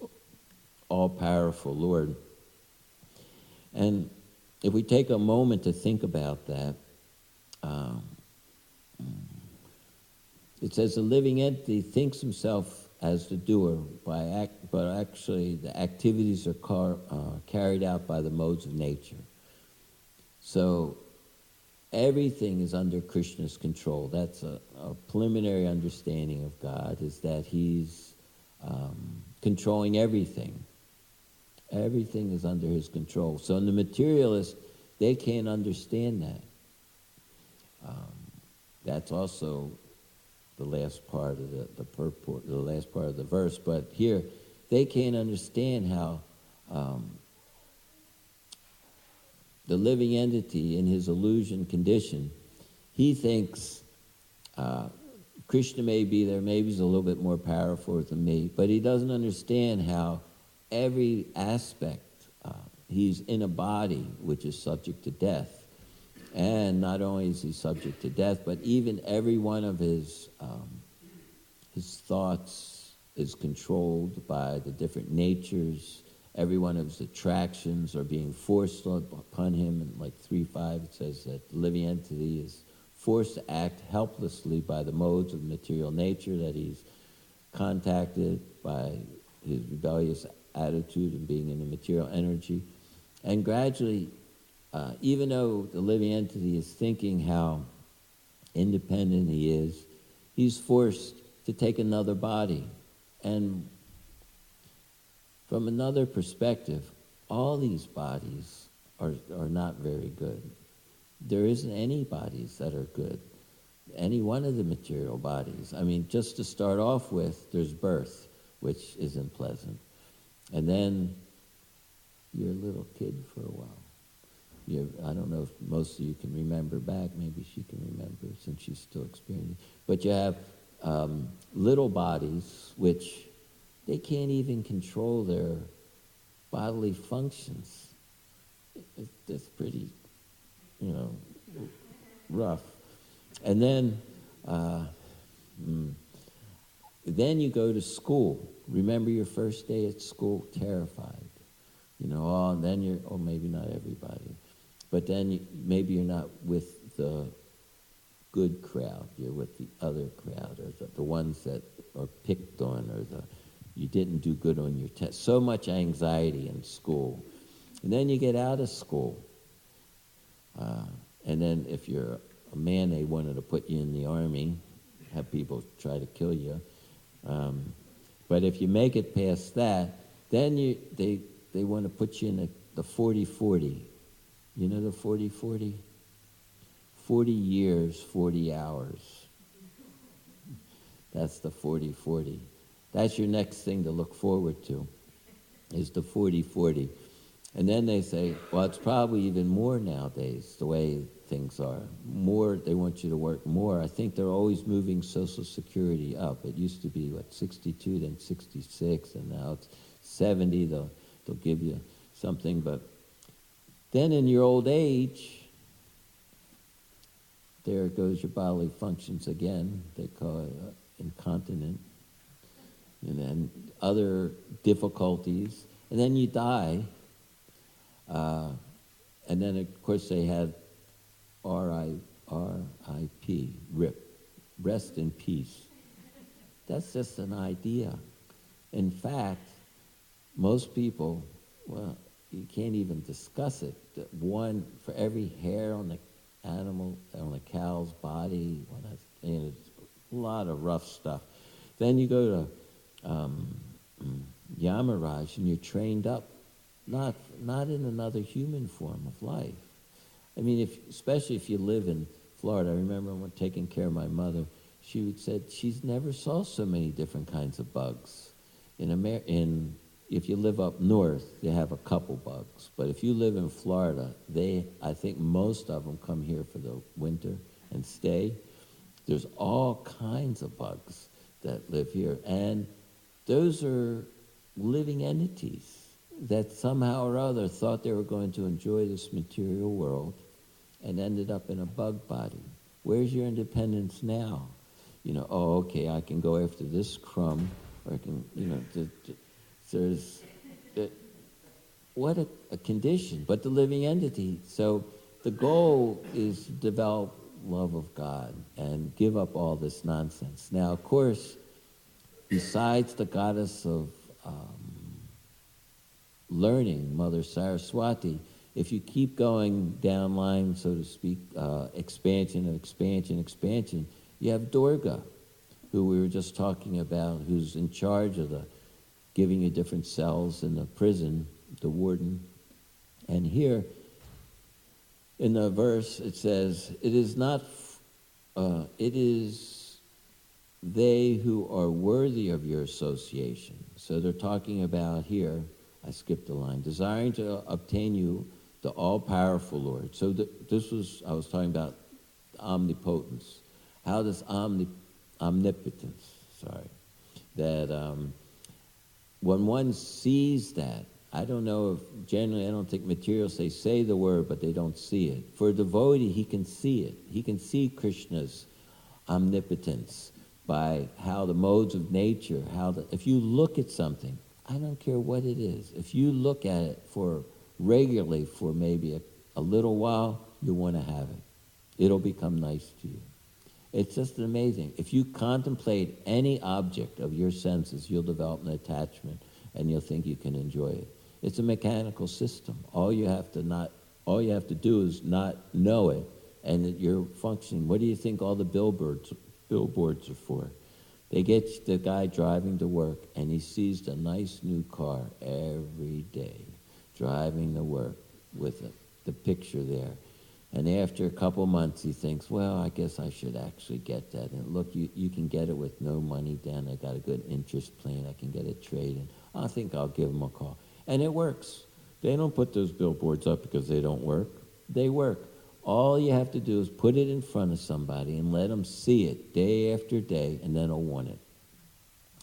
all-powerful Lord. And if we take a moment to think about that, it says the living entity thinks himself as the doer, but actually the activities are carried out by the modes of nature. So everything is under Krishna's control. That's a preliminary understanding of God, is that he's controlling everything. Everything is under his control. So in the materialists, they can't understand that. That's also the last part of the purport, the last part of the verse. But here, they can't understand how the living entity in his illusion condition, he thinks Krishna may be there, maybe he's a little bit more powerful than me, but he doesn't understand how every aspect, he's in a body which is subject to death. And not only is he subject to death, but even every one of his thoughts is controlled by the different natures. Every one of his attractions are being forced upon him. In like 3.5 it says that the living entity is forced to act helplessly by the modes of material nature, that he's contacted by his rebellious attitude and being in the material energy. And gradually, even though the living entity is thinking how independent he is, he's forced to take another body. And from another perspective, all these bodies are not very good. There isn't any bodies that are good. Any one of the material bodies. I mean, just to start off with, there's birth, which isn't pleasant. And then you're a little kid for a while. I don't know if most of you can remember back. Maybe she can remember since she's still experiencing. But you have little bodies which they can't even control their bodily functions. It's pretty, rough. And then you go to school. Remember your first day at school? Terrified. And then maybe not everybody. But then maybe you're not with the good crowd. You're with the other crowd, or the ones that are picked on, or you didn't do good on your test. So much anxiety in school. And then you get out of school. And then if you're a man, they wanted to put you in the army, have people try to kill you. But if you make it past that, then they want to put you in the 40-40. You know the 40-40? 40 years, 40 hours. That's the 40-40. That's your next thing to look forward to, is the 40-40. And then they say, well, it's probably even more nowadays, the way things are. More, they want you to work more. I think they're always moving Social Security up. It used to be, 62, then 66, and now it's 70. They'll give you something. But then in your old age, there goes your bodily functions again. They call it incontinent. And then other difficulties. And then you die. And then, of course, they had R.I.P., RIP, rest in peace. That's just an idea. In fact, most people, you can't even discuss it. One, for every hair on the animal, on a cow's body, it's a lot of rough stuff. Then you go to Yamaraj, and you're trained up, not in another human form of life. I mean, especially if you live in Florida. I remember when taking care of my mother, she would say she's never saw so many different kinds of bugs. If you live up north, you have a couple bugs. But if you live in Florida, I think most of them come here for the winter and stay. There's all kinds of bugs that live here. And those are living entities that somehow or other thought they were going to enjoy this material world and ended up in a bug body. Where's your independence now? Okay, I can go after this crumb, or I can, there's, what a condition, but the living entity. So the goal is to develop love of God and give up all this nonsense. Now, of course, besides the goddess of learning, Mother Saraswati, if you keep going down line, so to speak, expansion, you have Durga, who we were just talking about, who's in charge of giving you different cells in the prison, the warden. And here, in the verse, it says, it is they who are worthy of your association. So they're talking about here, I skipped a line, desiring to obtain you, the all-powerful Lord. So I was talking about omnipotence. How does omnipotence, that when one sees that, I don't know if, generally I don't think materials, they say the word, but they don't see it. For a devotee, he can see it. He can see Krishna's omnipotence by how the modes of nature, if you look at something, I don't care what it is, if you look at it regularly for maybe a little while, you want to have it. It'll become nice to you. It's just amazing. If you contemplate any object of your senses, you'll develop an attachment and you'll think you can enjoy it. It's a mechanical system. All you have to do is not know it, and that you're functioning. What do you think all the billboards are for? They get the guy driving to work, and he sees the nice new car every day, driving to work with the picture there. And after a couple months, he thinks, well, I guess I should actually get that. And look, you can get it with no money down. I got a good interest plan. I can get it traded. I think I'll give them a call. And it works. They don't put those billboards up because they don't work. They work. All you have to do is put it in front of somebody and let them see it day after day, and then they'll want it.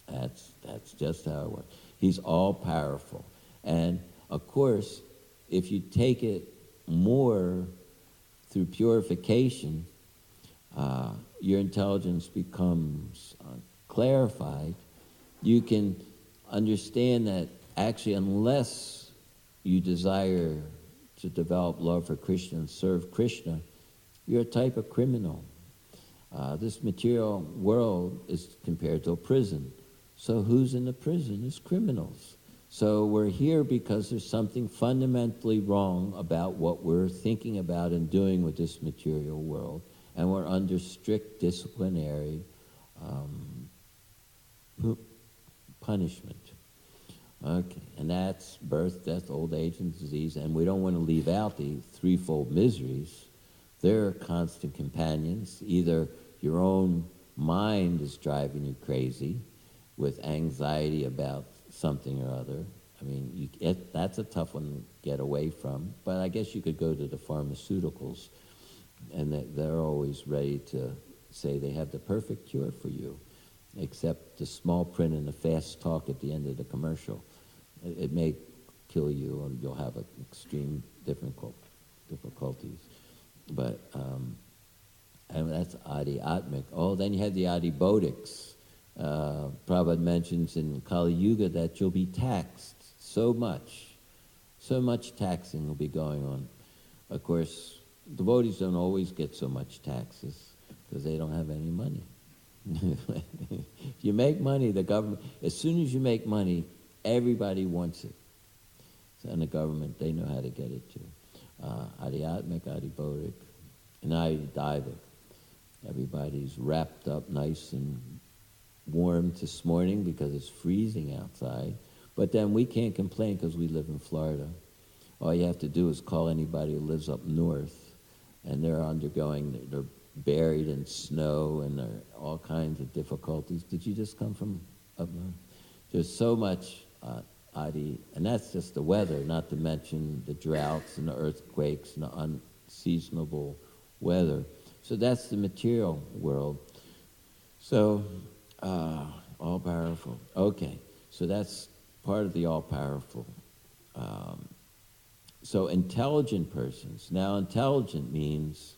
That's just how it works. He's all powerful. And, of course, if you take it more through purification, your intelligence becomes clarified. You can understand that actually, unless you desire to develop love for Krishna and serve Krishna, you're a type of criminal. This material world is compared to a prison. So who's in the prison is criminals. So we're here because there's something fundamentally wrong about what we're thinking about and doing with this material world, and we're under strict disciplinary punishment. Okay, and that's birth, death, old age, and disease, and we don't want to leave out the threefold miseries. They're constant companions. Either your own mind is driving you crazy with anxiety about something or other. I mean, that's a tough one to get away from, but I guess you could go to the pharmaceuticals, and they're always ready to say they have the perfect cure for you, except the small print and the fast talk at the end of the commercial. It may kill you, or you'll have extreme difficulties. But and that's Adi-atmic. Oh, then you have the Adi-bodhics. Prabhupada mentions in Kali Yuga that you'll be taxed so much taxing will be going on. Of course, devotees don't always get so much taxes because they don't have any money. If you make money, the government, as soon as you make money, everybody wants it. And the government, they know how to get it too. Adi-atmic, Adi-bodhic, and Adi-daivic. Everybody's wrapped up nice and warm this morning because it's freezing outside. But then we can't complain because we live in Florida. All you have to do is call anybody who lives up north, and they're buried in snow, and there are all kinds of difficulties. Did you just come from up north? There's so much and that's just the weather, not to mention the droughts and the earthquakes and the unseasonable weather. So that's the material world. So, all-powerful. Okay, so that's part of the all-powerful. So intelligent persons. Now, intelligent means,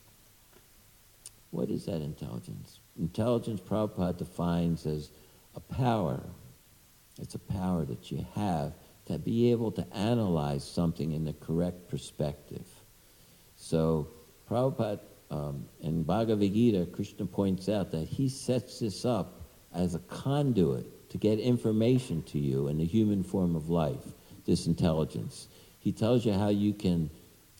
what is that intelligence? Intelligence, Prabhupada defines as a power. It's a power that you have to be able to analyze something in the correct perspective. So Prabhupada, in Bhagavad Gita, Krishna points out that he sets this up as a conduit to get information to you in the human form of life, this intelligence. He tells you how you can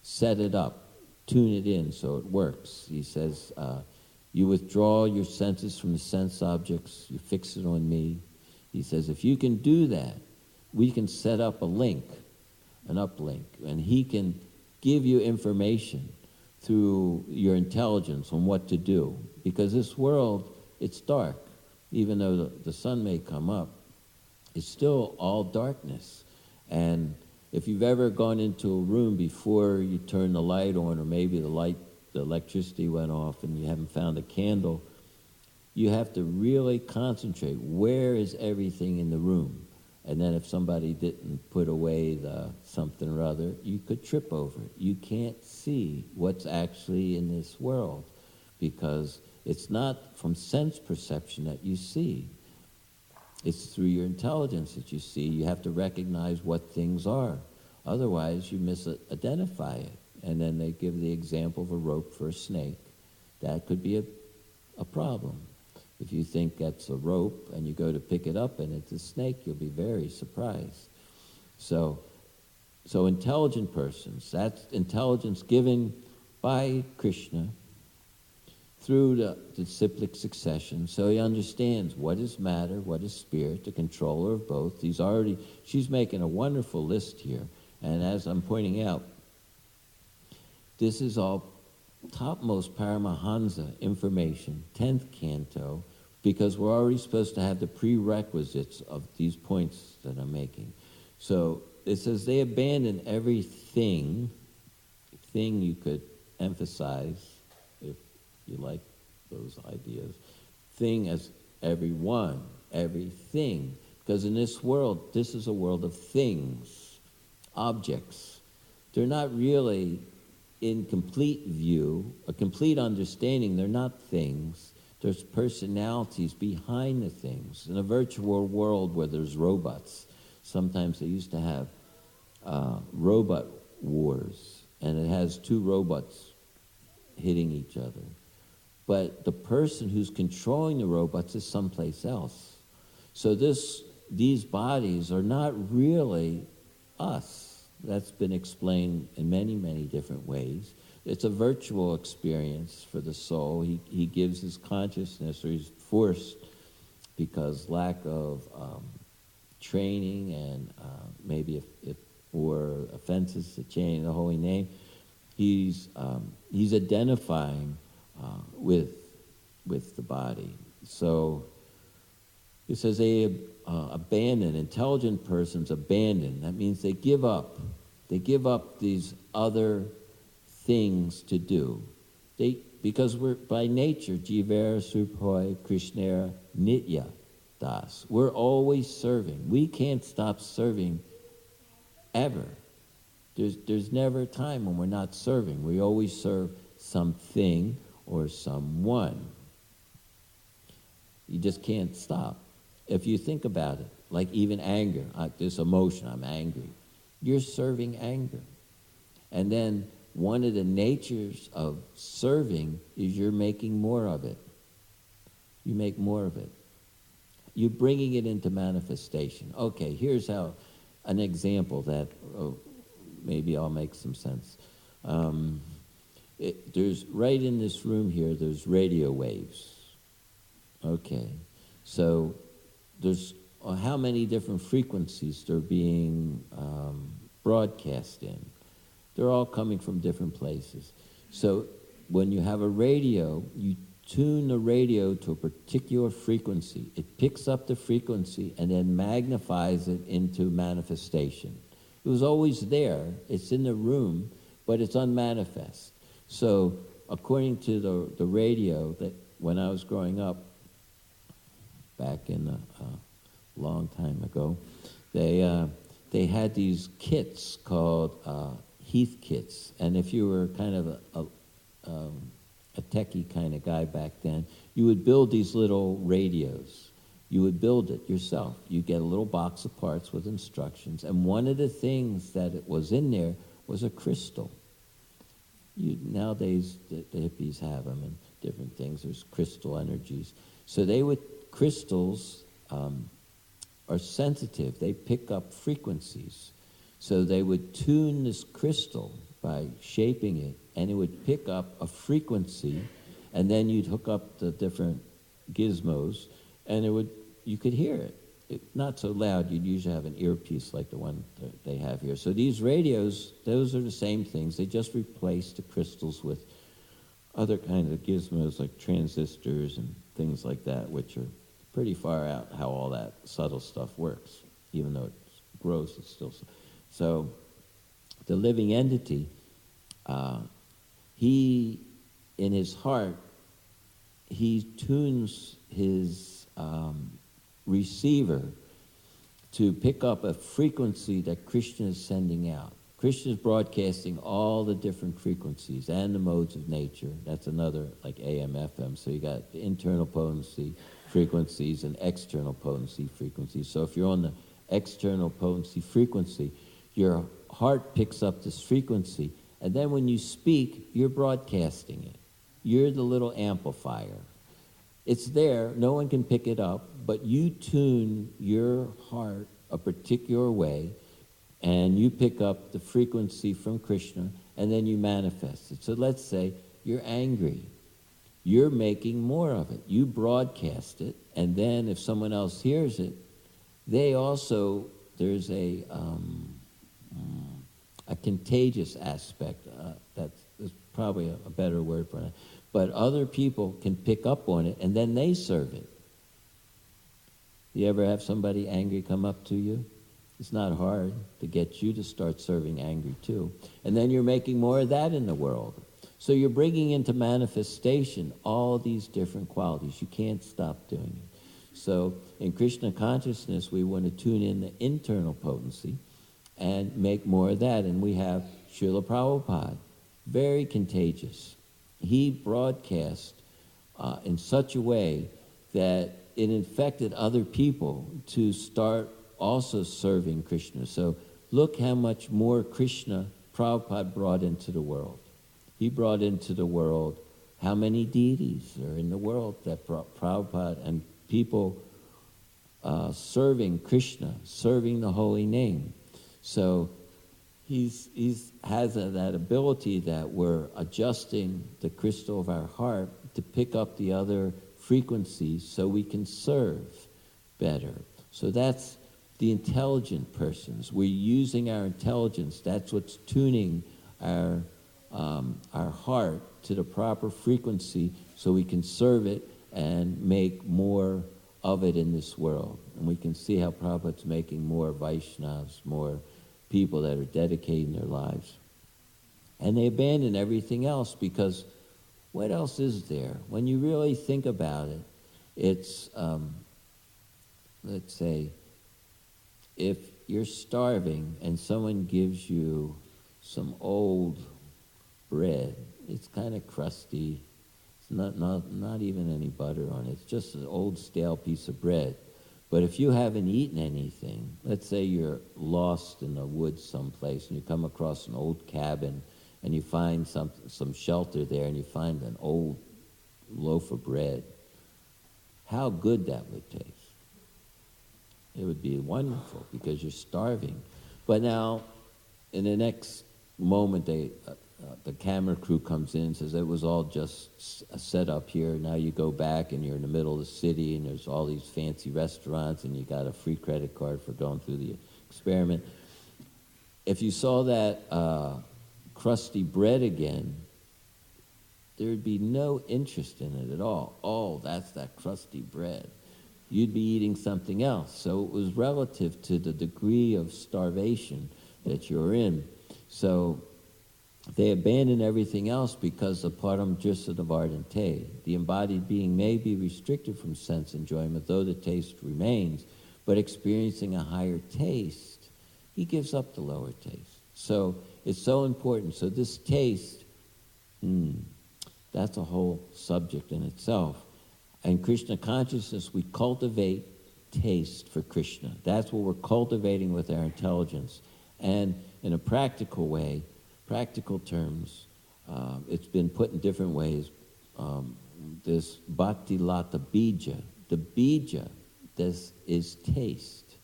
set it up, tune it in so it works. He says, you withdraw your senses from the sense objects, you fix it on me. He says, if you can do that, we can set up a link, an uplink, and he can give you information through your intelligence on what to do. Because this world, it's dark. Even though the sun may come up, it's still all darkness. And if you've ever gone into a room before you turn the light on, or maybe the electricity went off and you haven't found a candle, you have to really concentrate. Where is everything in the room? And then if somebody didn't put away the something or other, you could trip over it. You can't see what's actually in this world because it's not from sense perception that you see. It's through your intelligence that you see. You have to recognize what things are. Otherwise, you misidentify it. And then they give the example of a rope for a snake. That could be a problem. If you think that's a rope and you go to pick it up and it's a snake, you'll be very surprised. So intelligent persons, that's intelligence given by Krishna through the disciplic succession. So he understands what is matter, what is spirit, the controller of both. She's making a wonderful list here. And as I'm pointing out, this is all topmost Paramahansa information, 10th canto, because we're already supposed to have the prerequisites of these points that I'm making. So it says they abandon everything, thing you could emphasize if you like those ideas, thing as everyone, everything, because in this world, this is a world of things, objects. They're not really in complete view, a complete understanding. They're not things. There's personalities behind the things. In a virtual world where there's robots, sometimes they used to have robot wars, and it has two robots hitting each other. But the person who's controlling the robots is someplace else. So these bodies are not really us. That's been explained in many, many different ways. It's a virtual experience for the soul. He gives his consciousness, or he's forced, because lack of training and maybe if or offenses to change the holy name, he's identifying with the body. So it says they abandon, intelligent persons abandon. That means they give up. They give up these other things to do. Because we're by nature, Jivera Surpoi Krishnera Nitya Das. We're always serving. We can't stop serving ever. There's never a time when we're not serving. We always serve something or someone. You just can't stop. If you think about it, like even anger, this emotion, I'm angry. You're serving anger. And then one of the natures of serving is you're making more of it. You make more of it. You're bringing it into manifestation. Okay, here's how an example that maybe I'll make some sense. There's right in this room here, there's radio waves. Okay, so there's how many different frequencies they're being broadcast in. They're all coming from different places. So when you have a radio, you tune the radio to a particular frequency. It picks up the frequency and then magnifies it into manifestation. It was always there. It's in the room, but it's unmanifest. So according to the radio, that when I was growing up, back in a long time ago, they had these kits called Heath kits, and if you were kind of a techie kind of guy back then, you would build these little radios. You would build it yourself. You get a little box of parts with instructions, and one of the things that it was in there was a crystal. Nowadays, the hippies have them and different things. There's crystal energies. So crystals are sensitive. They pick up frequencies. So they would tune this crystal by shaping it, and it would pick up a frequency, and then you'd hook up the different gizmos, and you could hear it. Not so loud. You'd usually have an earpiece like the one that they have here. So these radios, those are the same things. They just replace the crystals with other kinds of gizmos like transistors and things like that, which are pretty far out how all that subtle stuff works. Even though it's gross, it's still... So the living entity, he, in his heart, he tunes his receiver to pick up a frequency that Krishna is sending out. Krishna is broadcasting all the different frequencies and the modes of nature. That's another, like AM, FM. So you got the internal potency frequencies and external potency frequencies. So if you're on the external potency frequency, your heart picks up this frequency, and then when you speak, you're broadcasting it. You're the little amplifier. It's there, no one can pick it up, but you tune your heart a particular way, and you pick up the frequency from Krishna, and then you manifest it. So let's say you're angry. You're making more of it. You broadcast it, and then if someone else hears it, they also, there's a contagious aspect. That's probably a better word for it. But other people can pick up on it, and then they serve it. You ever have somebody angry come up to you? It's not hard to get you to start serving angry too. And then you're making more of that in the world. So you're bringing into manifestation all these different qualities. You can't stop doing it. So in Krishna consciousness, we want to tune in the internal potency and make more of that. And we have Srila Prabhupada, very contagious. He broadcast in such a way that it infected other people to start also serving Krishna. So look how much more Krishna Prabhupada brought into the world. He brought into the world how many deities are in the world that Prabhupada and people serving Krishna, serving the holy name. So he's has that ability that we're adjusting the crystal of our heart to pick up the other frequencies so we can serve better. So that's the intelligent persons. We're using our intelligence. That's what's tuning our heart to the proper frequency so we can serve it and make more of it in this world. And we can see how Prabhupada's making more Vaishnavas, more people that are dedicating their lives. And they abandon everything else because what else is there? When you really think about it, it's, let's say, if you're starving and someone gives you some old bread, it's kind of crusty. It's not even any butter on it. It's just an old stale piece of bread. But if you haven't eaten anything, let's say you're lost in the woods someplace and you come across an old cabin and you find some shelter there and you find an old loaf of bread, how good that would taste. It would be wonderful because you're starving. But now, in the next moment, the camera crew comes in and says, it was all just a setup here. Now you go back and you're in the middle of the city and there's all these fancy restaurants and you got a free credit card for going through the experiment. If you saw that crusty bread again, there'd be no interest in it at all. Oh, that's that crusty bread. You'd be eating something else. So it was relative to the degree of starvation that you're in. So they abandon everything else because of param drissa navardante. The embodied being may be restricted from sense enjoyment, though the taste remains, but experiencing a higher taste, he gives up the lower taste. So it's so important. So this taste, that's a whole subject in itself. In Krishna consciousness, we cultivate taste for Krishna. That's what we're cultivating with our intelligence. And in a practical way, practical terms, it's been put in different ways. This bhakti lata bija, the bija, this is taste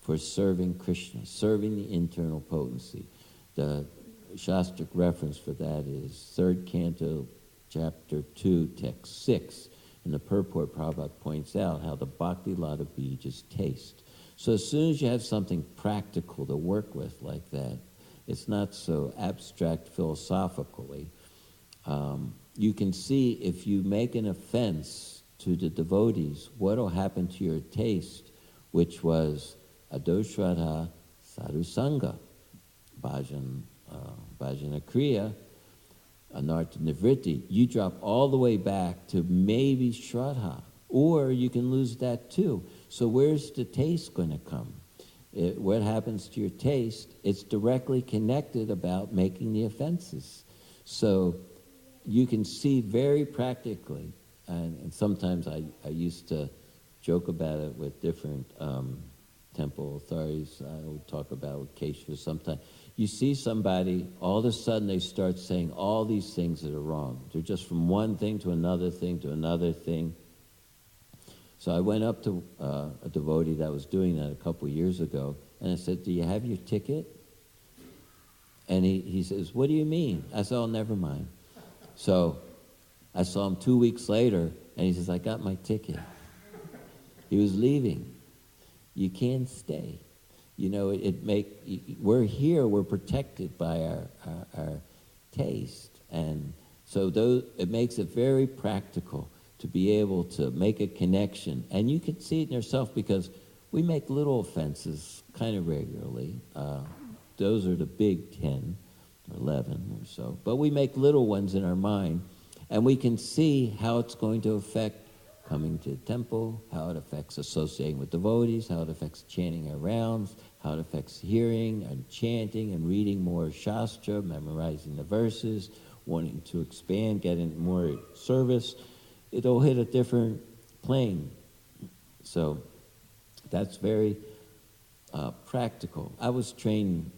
for serving Krishna, serving the internal potency. The Shastric reference for that is 3rd Canto, Chapter 2, Text 6. And the purport, Prabhupada points out how the bhakti lata bija is taste. So as soon as you have something practical to work with like that, it's not so abstract philosophically. You can see if you make an offense to the devotees, what will happen to your taste, which was adoshraddha sadhusanga, bhajana kriya, anartha nivritti. You drop all the way back to maybe shraddha, or you can lose that too. So where's the taste going to come? What happens to your taste? It's directly connected about making the offenses. So you can see very practically, and sometimes I used to joke about it with different temple authorities. I would talk about with Keshava sometimes. You see somebody, all of a sudden they start saying all these things that are wrong. They're just from one thing to another thing to another thing. So I went up to a devotee that was doing that a couple of years ago, and I said, do you have your ticket? And he says, what do you mean? I said, oh, never mind. So I saw him 2 weeks later, and he says, I got my ticket. He was leaving. You can't stay. You know, we're here, we're protected by our taste. And so it makes it very practical. to be able to make a connection. And you can see it in yourself because we make little offenses kind of regularly. Those are the big 10 or 11 or so. But we make little ones in our mind, and we can see how it's going to affect coming to the temple, how it affects associating with devotees, how it affects chanting our rounds, how it affects hearing and chanting and reading more Shastra, memorizing the verses, wanting to expand, getting more service. It'll hit a different plane. So that's very practical. I was trained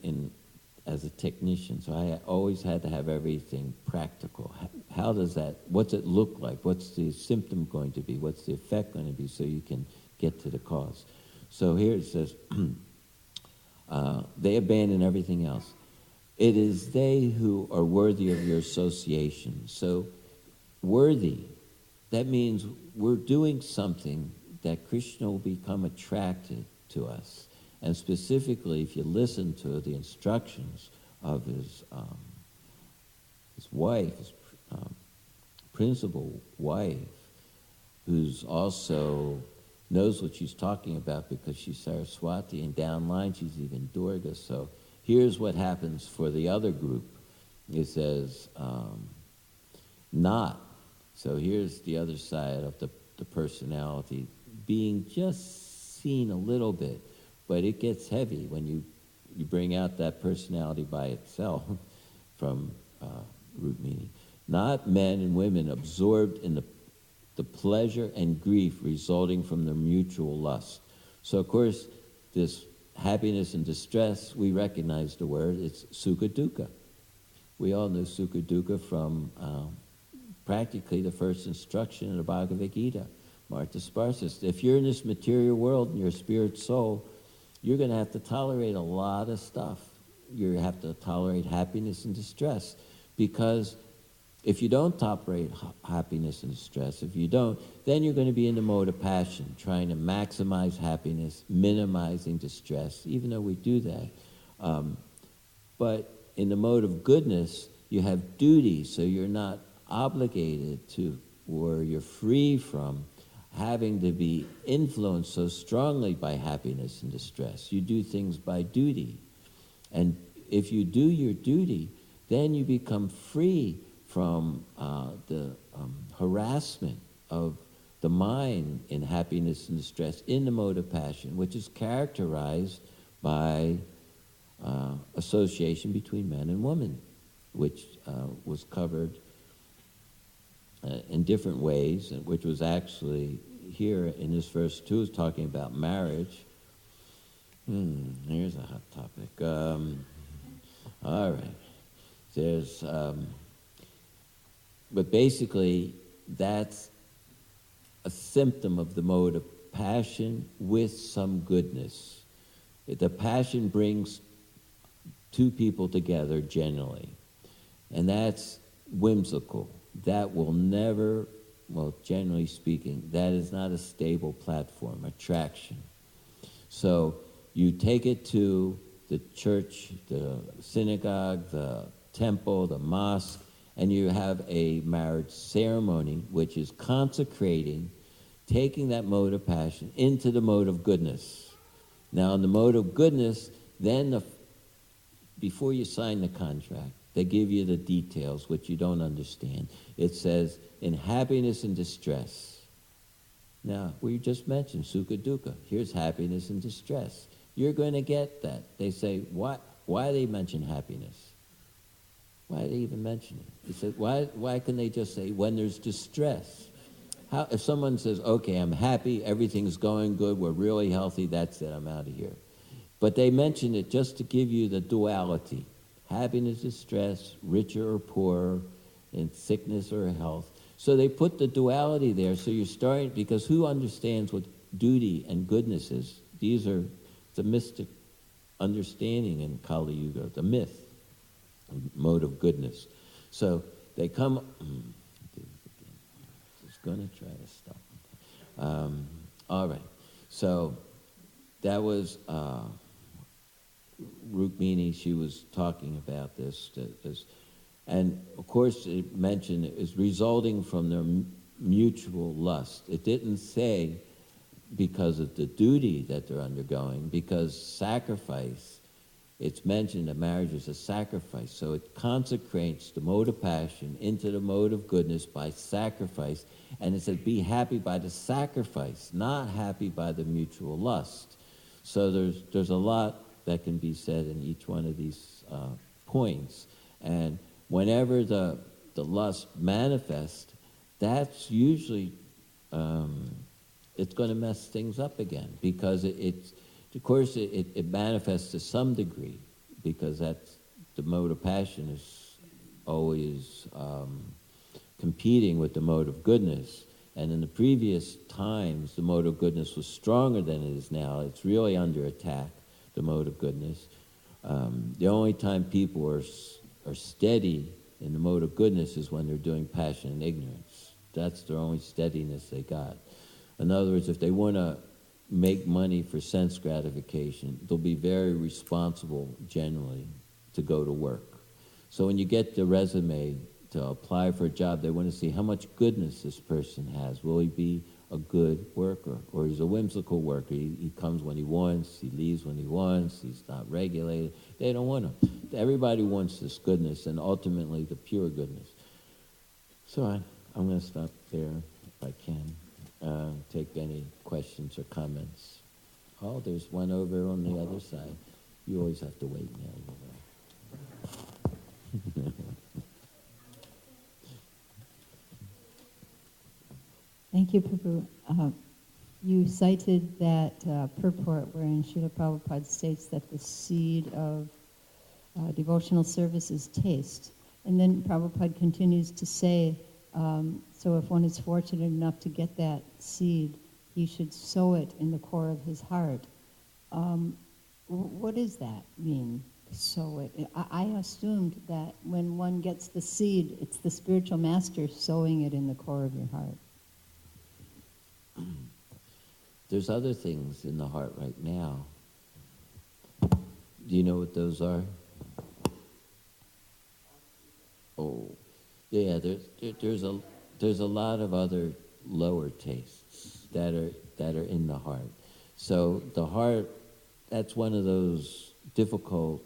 as a technician, so I always had to have everything practical. How does that, what's it look like? What's the symptom going to be? What's the effect going to be, so you can get to the cause? So here it says, they abandon everything else. It is they who are worthy of your association. So worthy, that means we're doing something that Krishna will become attracted to us. And specifically, if you listen to the instructions of his wife, his principal wife, who's also knows what she's talking about because she's Saraswati, and downline she's even Durga. So here's what happens for the other group. It says, not. So here's the other side of the personality, being just seen a little bit. But it gets heavy when you bring out that personality by itself from root meaning. Not men and women absorbed in the pleasure and grief resulting from their mutual lust. So, of course, this happiness and distress, we recognize the word, it's sukha dukkha. We all know sukha dukkha from practically the first instruction in the Bhagavad Gita. Martha Sparsis, if you're in this material world and you're a spirit soul, you're going to have to tolerate a lot of stuff. You have to tolerate happiness and distress, because if you don't tolerate happiness and distress, if you don't, then you're going to be in the mode of passion, trying to maximize happiness, minimizing distress, even though we do that. But in the mode of goodness, you have duty, so you're not obligated to, or you're free from having to be influenced so strongly by happiness and distress. You do things by duty. And if you do your duty, then you become free from the harassment of the mind in happiness and distress in the mode of passion, which is characterized by association between man and woman, which was covered in different ways, which was actually here in this verse 2 is talking about marriage. Here's a hot topic. All right. There's, but basically that's a symptom of the mode of passion with some goodness. The passion brings two people together generally, and that's whimsical. That will never, well, generally speaking, that is not a stable platform, attraction. So you take it to the church, the synagogue, the temple, the mosque, and you have a marriage ceremony, which is consecrating, taking that mode of passion into the mode of goodness. Now, in the mode of goodness, then before you sign the contract, they give you the details, which you don't understand. It says, in happiness and distress. Now, we just mentioned sukha dukkha. Here's happiness and distress. You're going to get that. They say, why do they mention happiness? Why do they even mention it? He said, why can they just say, when there's distress? If someone says, okay, I'm happy, everything's going good, we're really healthy, that's it, I'm out of here. But they mention it just to give you the duality. Happiness, distress, richer or poorer, in sickness or health. So they put the duality there, so you're starting, because who understands what duty and goodness is? These are the mystic understanding in Kali Yuga, the myth, mode of goodness. So they come, just going to try to stop. All right, so that was Rukmini. She was talking about this, and of course it mentioned it was resulting from their mutual lust. It didn't say because of the duty that they're undergoing, because sacrifice, it's mentioned that marriage is a sacrifice, so it consecrates the mode of passion into the mode of goodness by sacrifice, and it says be happy by the sacrifice, not happy by the mutual lust. So there's a lot that can be said in each one of these points, and whenever the lust manifests, that's usually it's going to mess things up again, because of course it manifests to some degree, because that's the mode of passion is always competing with the mode of goodness. And in the previous times, the mode of goodness was stronger than it is now. It's really under attack, the mode of goodness. The only time people are steady in the mode of goodness is when they're doing passion and ignorance. That's their only steadiness they got. In other words, if they want to make money for sense gratification, they'll be very responsible generally to go to work. So when you get the resume to apply for a job, they want to see how much goodness this person has. Will he be a good worker, or he's a whimsical worker? He comes when he wants, he leaves when he wants, he's not regulated. They don't want him. Everybody wants this goodness, and ultimately the pure goodness. So I'm going to stop there if I can. Take any questions or comments. Oh, there's one over on the other side. You always have to wait now. Thank you, Prabhu. You cited that purport wherein Srila Prabhupada states that the seed of devotional service is taste. And then Prabhupada continues to say, so if one is fortunate enough to get that seed, he should sow it in the core of his heart. What does that mean, sow it? I assumed that when one gets the seed, it's the spiritual master sowing it in the core of your heart. There's other things in the heart right now. Do you know what those are? Oh, yeah. There's a lot of other lower tastes that are in the heart. So the heart, that's one of those difficult.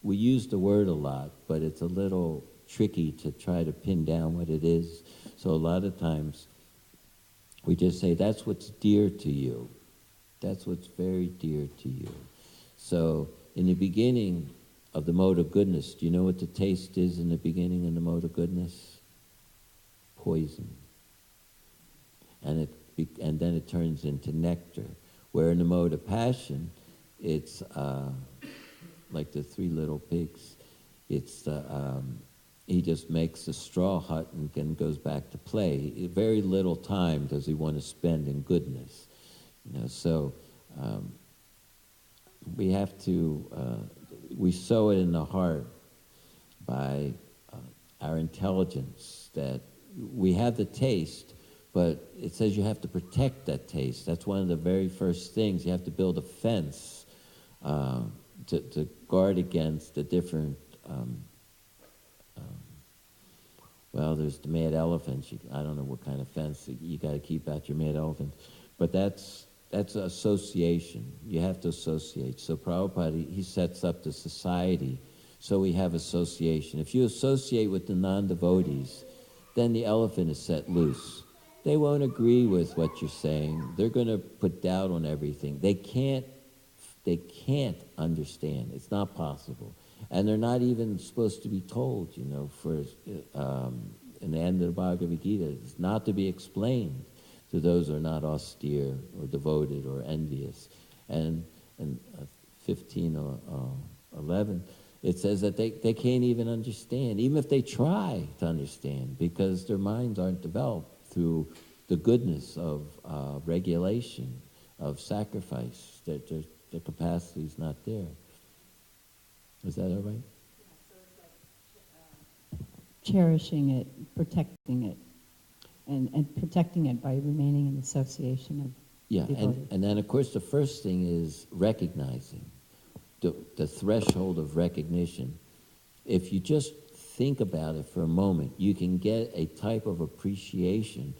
We use the word a lot, but it's a little tricky to try to pin down what it is. So a lot of times we just say, that's what's dear to you. That's what's very dear to you. So in the beginning of the mode of goodness, do you know what the taste is in the beginning in the mode of goodness? Poison. And then it turns into nectar. Where in the mode of passion, it's like the three little pigs. It's he just makes a straw hut and then goes back to play. Very little time does he want to spend in goodness. So we have to, we sow it in the heart by our intelligence, that we have the taste, but it says you have to protect that taste. That's one of the very first things. You have to build a fence to guard against the different well, there's the mad elephants. I don't know what kind of fence you got to keep out your mad elephants, but that's association. You have to associate. So Prabhupada, he sets up the society, so we have association. If you associate with the non-devotees, then the elephant is set loose. They won't agree with what you're saying. They're going to put doubt on everything. They can't understand. It's not possible. And they're not even supposed to be told, for in the end of the Bhagavad Gita, it's not to be explained to those who are not austere or devoted or envious. And in 15:11, it says that they can't even understand, even if they try to understand, because their minds aren't developed through the goodness of regulation, of sacrifice. Their capacity is not there. Is that all right? Cherishing it, protecting it, and protecting it by remaining in association of devotees. And then of course the first thing is recognizing the threshold of recognition. If you just think about it for a moment, you can get a type of appreciation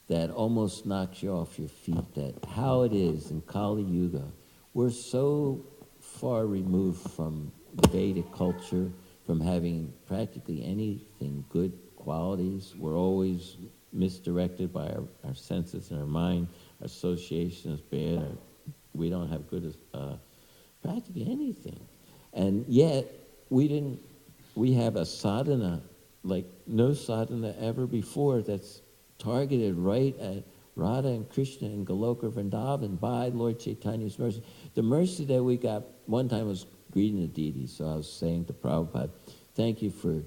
that almost knocks you off your feet, that how it is in Kali Yuga, we're so far removed from the Vedic culture, from having practically anything good qualities. We're always misdirected by our senses and our mind. Our association is bad. We don't have good practically anything. And yet, we have a sadhana like no sadhana ever before that's targeted right at Radha and Krishna and Goloka Vrindavan by Lord Chaitanya's mercy. The mercy that we got, one time I was greeting the deities, so I was saying to Prabhupada, thank you for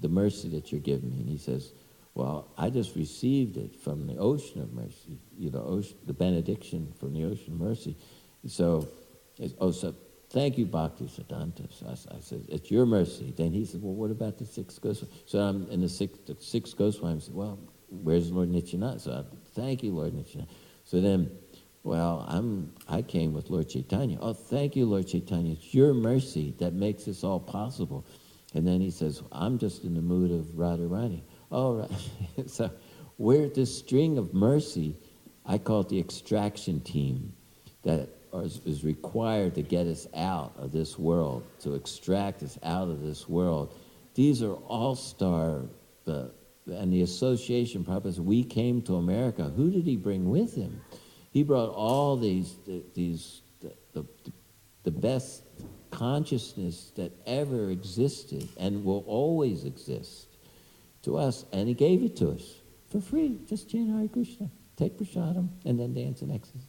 the mercy that you're giving me. And he says, well, I just received it from the ocean of mercy, the benediction from the ocean of mercy. So, so thank you, Bhakti Siddhanta. So I said, it's your mercy. Then he said, well, what about the six Goswamis? So I'm in the six Goswamis. Said, well, where's Lord Nityananda? So I, thank you, Lord Nityananda. So then, well, I came with Lord Chaitanya. Oh, thank you, Lord Chaitanya. It's your mercy that makes this all possible. And then he says, I'm just in the mood of Radharani. Oh, right. So we're this string of mercy, I call it the extraction team, that is required to get us out of this world, to extract us out of this world. These are all-star, and the association purpose. We came to America. Who did he bring with him? He brought all the best consciousness that ever existed and will always exist to us, and he gave it to us for free. Just chant Hare Krishna, take prasadam, and then dance in ecstasy.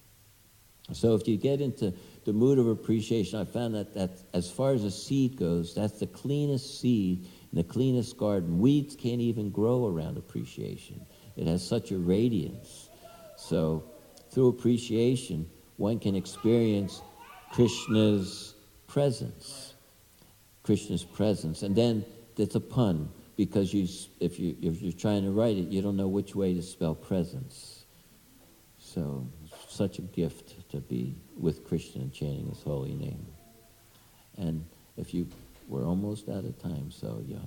So if you get into the mood of appreciation, I found that as far as a seed goes, that's the cleanest seed in the cleanest garden. Weeds can't even grow around appreciation. It has such a radiance. So through appreciation, one can experience Krishna's presence. Krishna's presence. And then it's a pun, because if you're trying to write it, you don't know which way to spell presence. So such a gift to be with Krishna and chanting his holy name. And we're almost out of time, so yeah.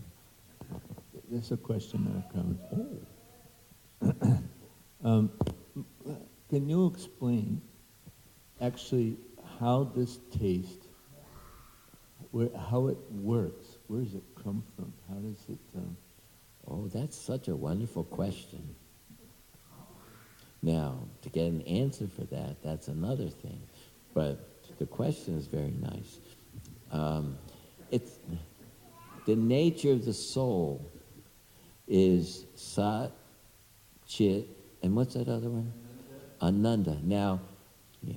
There's a question that comes. Can you explain actually how this taste, how it works? Where does it come from? How does it... Oh, that's such a wonderful question. Now, to get an answer for that, that's another thing. But the question is very nice. It's the nature of the soul is Sat, Chit, and what's that other one? Ananda. Now, yeah.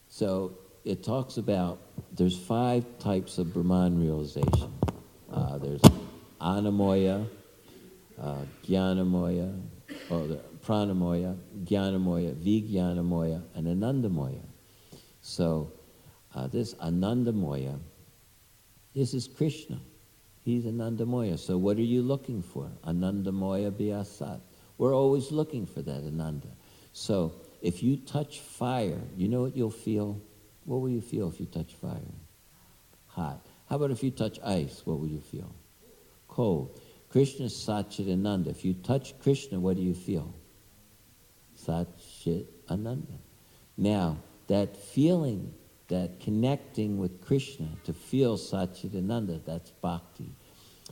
So it talks about there's 5 types of Brahman realization. There's Anamoya, Jnanamoya, Pranamoya, Jnanamoya, Vijnanamoya, and Anandamoya. So this Anandamoya, this is Krishna. He's Anandamoya. So what are you looking for? Anandamoya Vyasat. We're always looking for that Ananda. So if you touch fire, you know what you'll feel? What will you feel if you touch fire? Hot. How about if you touch ice? What will you feel? Cold. Krishna is Satchit Ananda. If you touch Krishna, what do you feel? Satchit Ananda. Now, that feeling, that connecting with Krishna to feel Satchit Ananda, that's bhakti.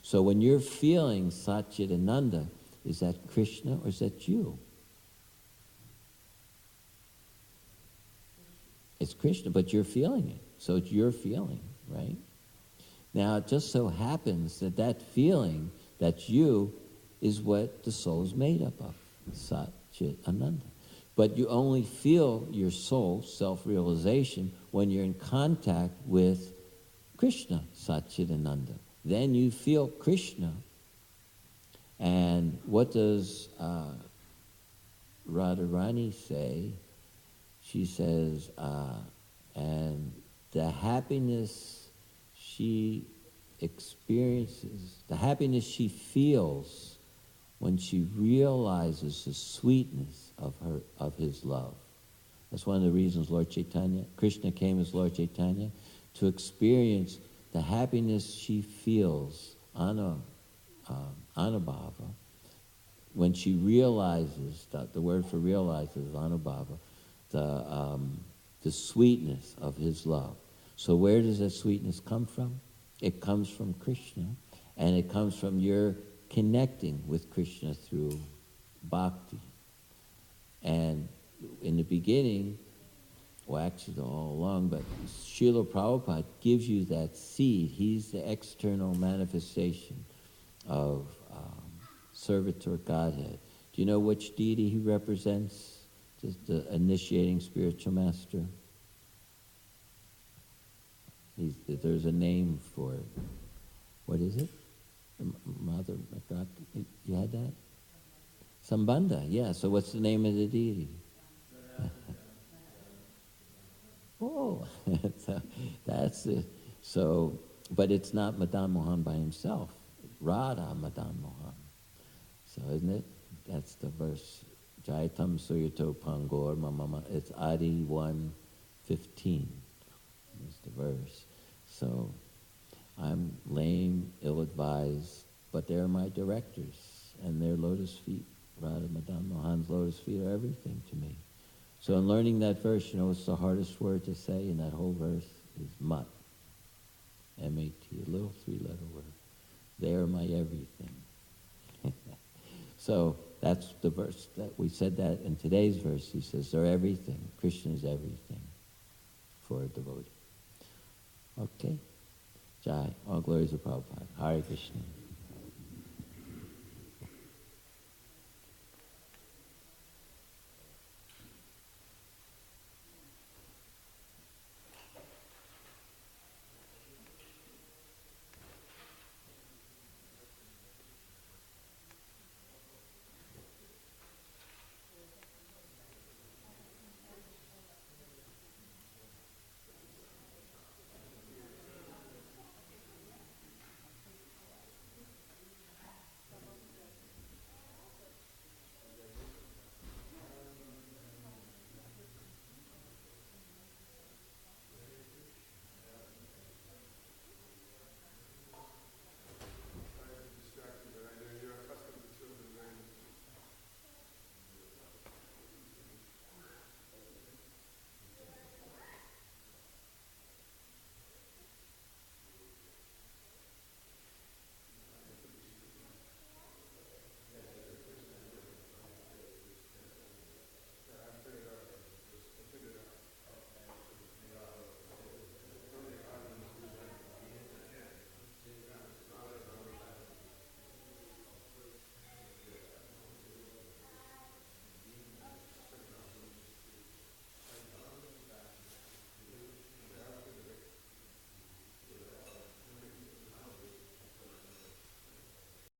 So when you're feeling Satchit Ananda, is that Krishna or is that you? It's Krishna, but you're feeling it. So it's your feeling, right? Now, it just so happens that that feeling, that's you, is what the soul is made up of, Sat Chit Ananda. But you only feel your soul, self-realization, when you're in contact with Krishna, Sat Chit Ananda. Then you feel Krishna. And what does Radharani say? She says, and the happiness she experiences, the happiness she feels when she realizes the sweetness of his love. That's one of the reasons Lord Chaitanya, Krishna came as Lord Chaitanya, to experience the happiness she feels on a Anubhava, when she realizes, that the word for realizes is Anubhava, the sweetness of his love. So where does that sweetness come from? It comes from Krishna, and it comes from your connecting with Krishna through bhakti. And in the beginning, well, actually all along, but Srila Prabhupada gives you that seed. He's the external manifestation of servitor Godhead. Do you know which deity he represents? Just the initiating spiritual master. There's a name for it. What is it? Mother, you had that? Sambandha, yeah. So what's the name of the deity? Oh, so that's it. So, but it's not Madan Mohan by himself. Radha Madan Mohan. So isn't it? That's the verse. Jaitam Suryato Pangor Mamama. It's Adi 1:15. Is the verse. So I'm lame, ill-advised, but they're my directors, and their lotus feet, Radha Madan Mohan's lotus feet, are everything to me. So in learning that verse, you know what's the hardest word to say in that whole verse? Is mat. M-A-T, a little three-letter word. They are my everything. So that's the verse. That we said that in today's verse. He says they're everything. Krishna is everything for a devotee. Okay. Jai. All glories of Prabhupada. Hare Krishna.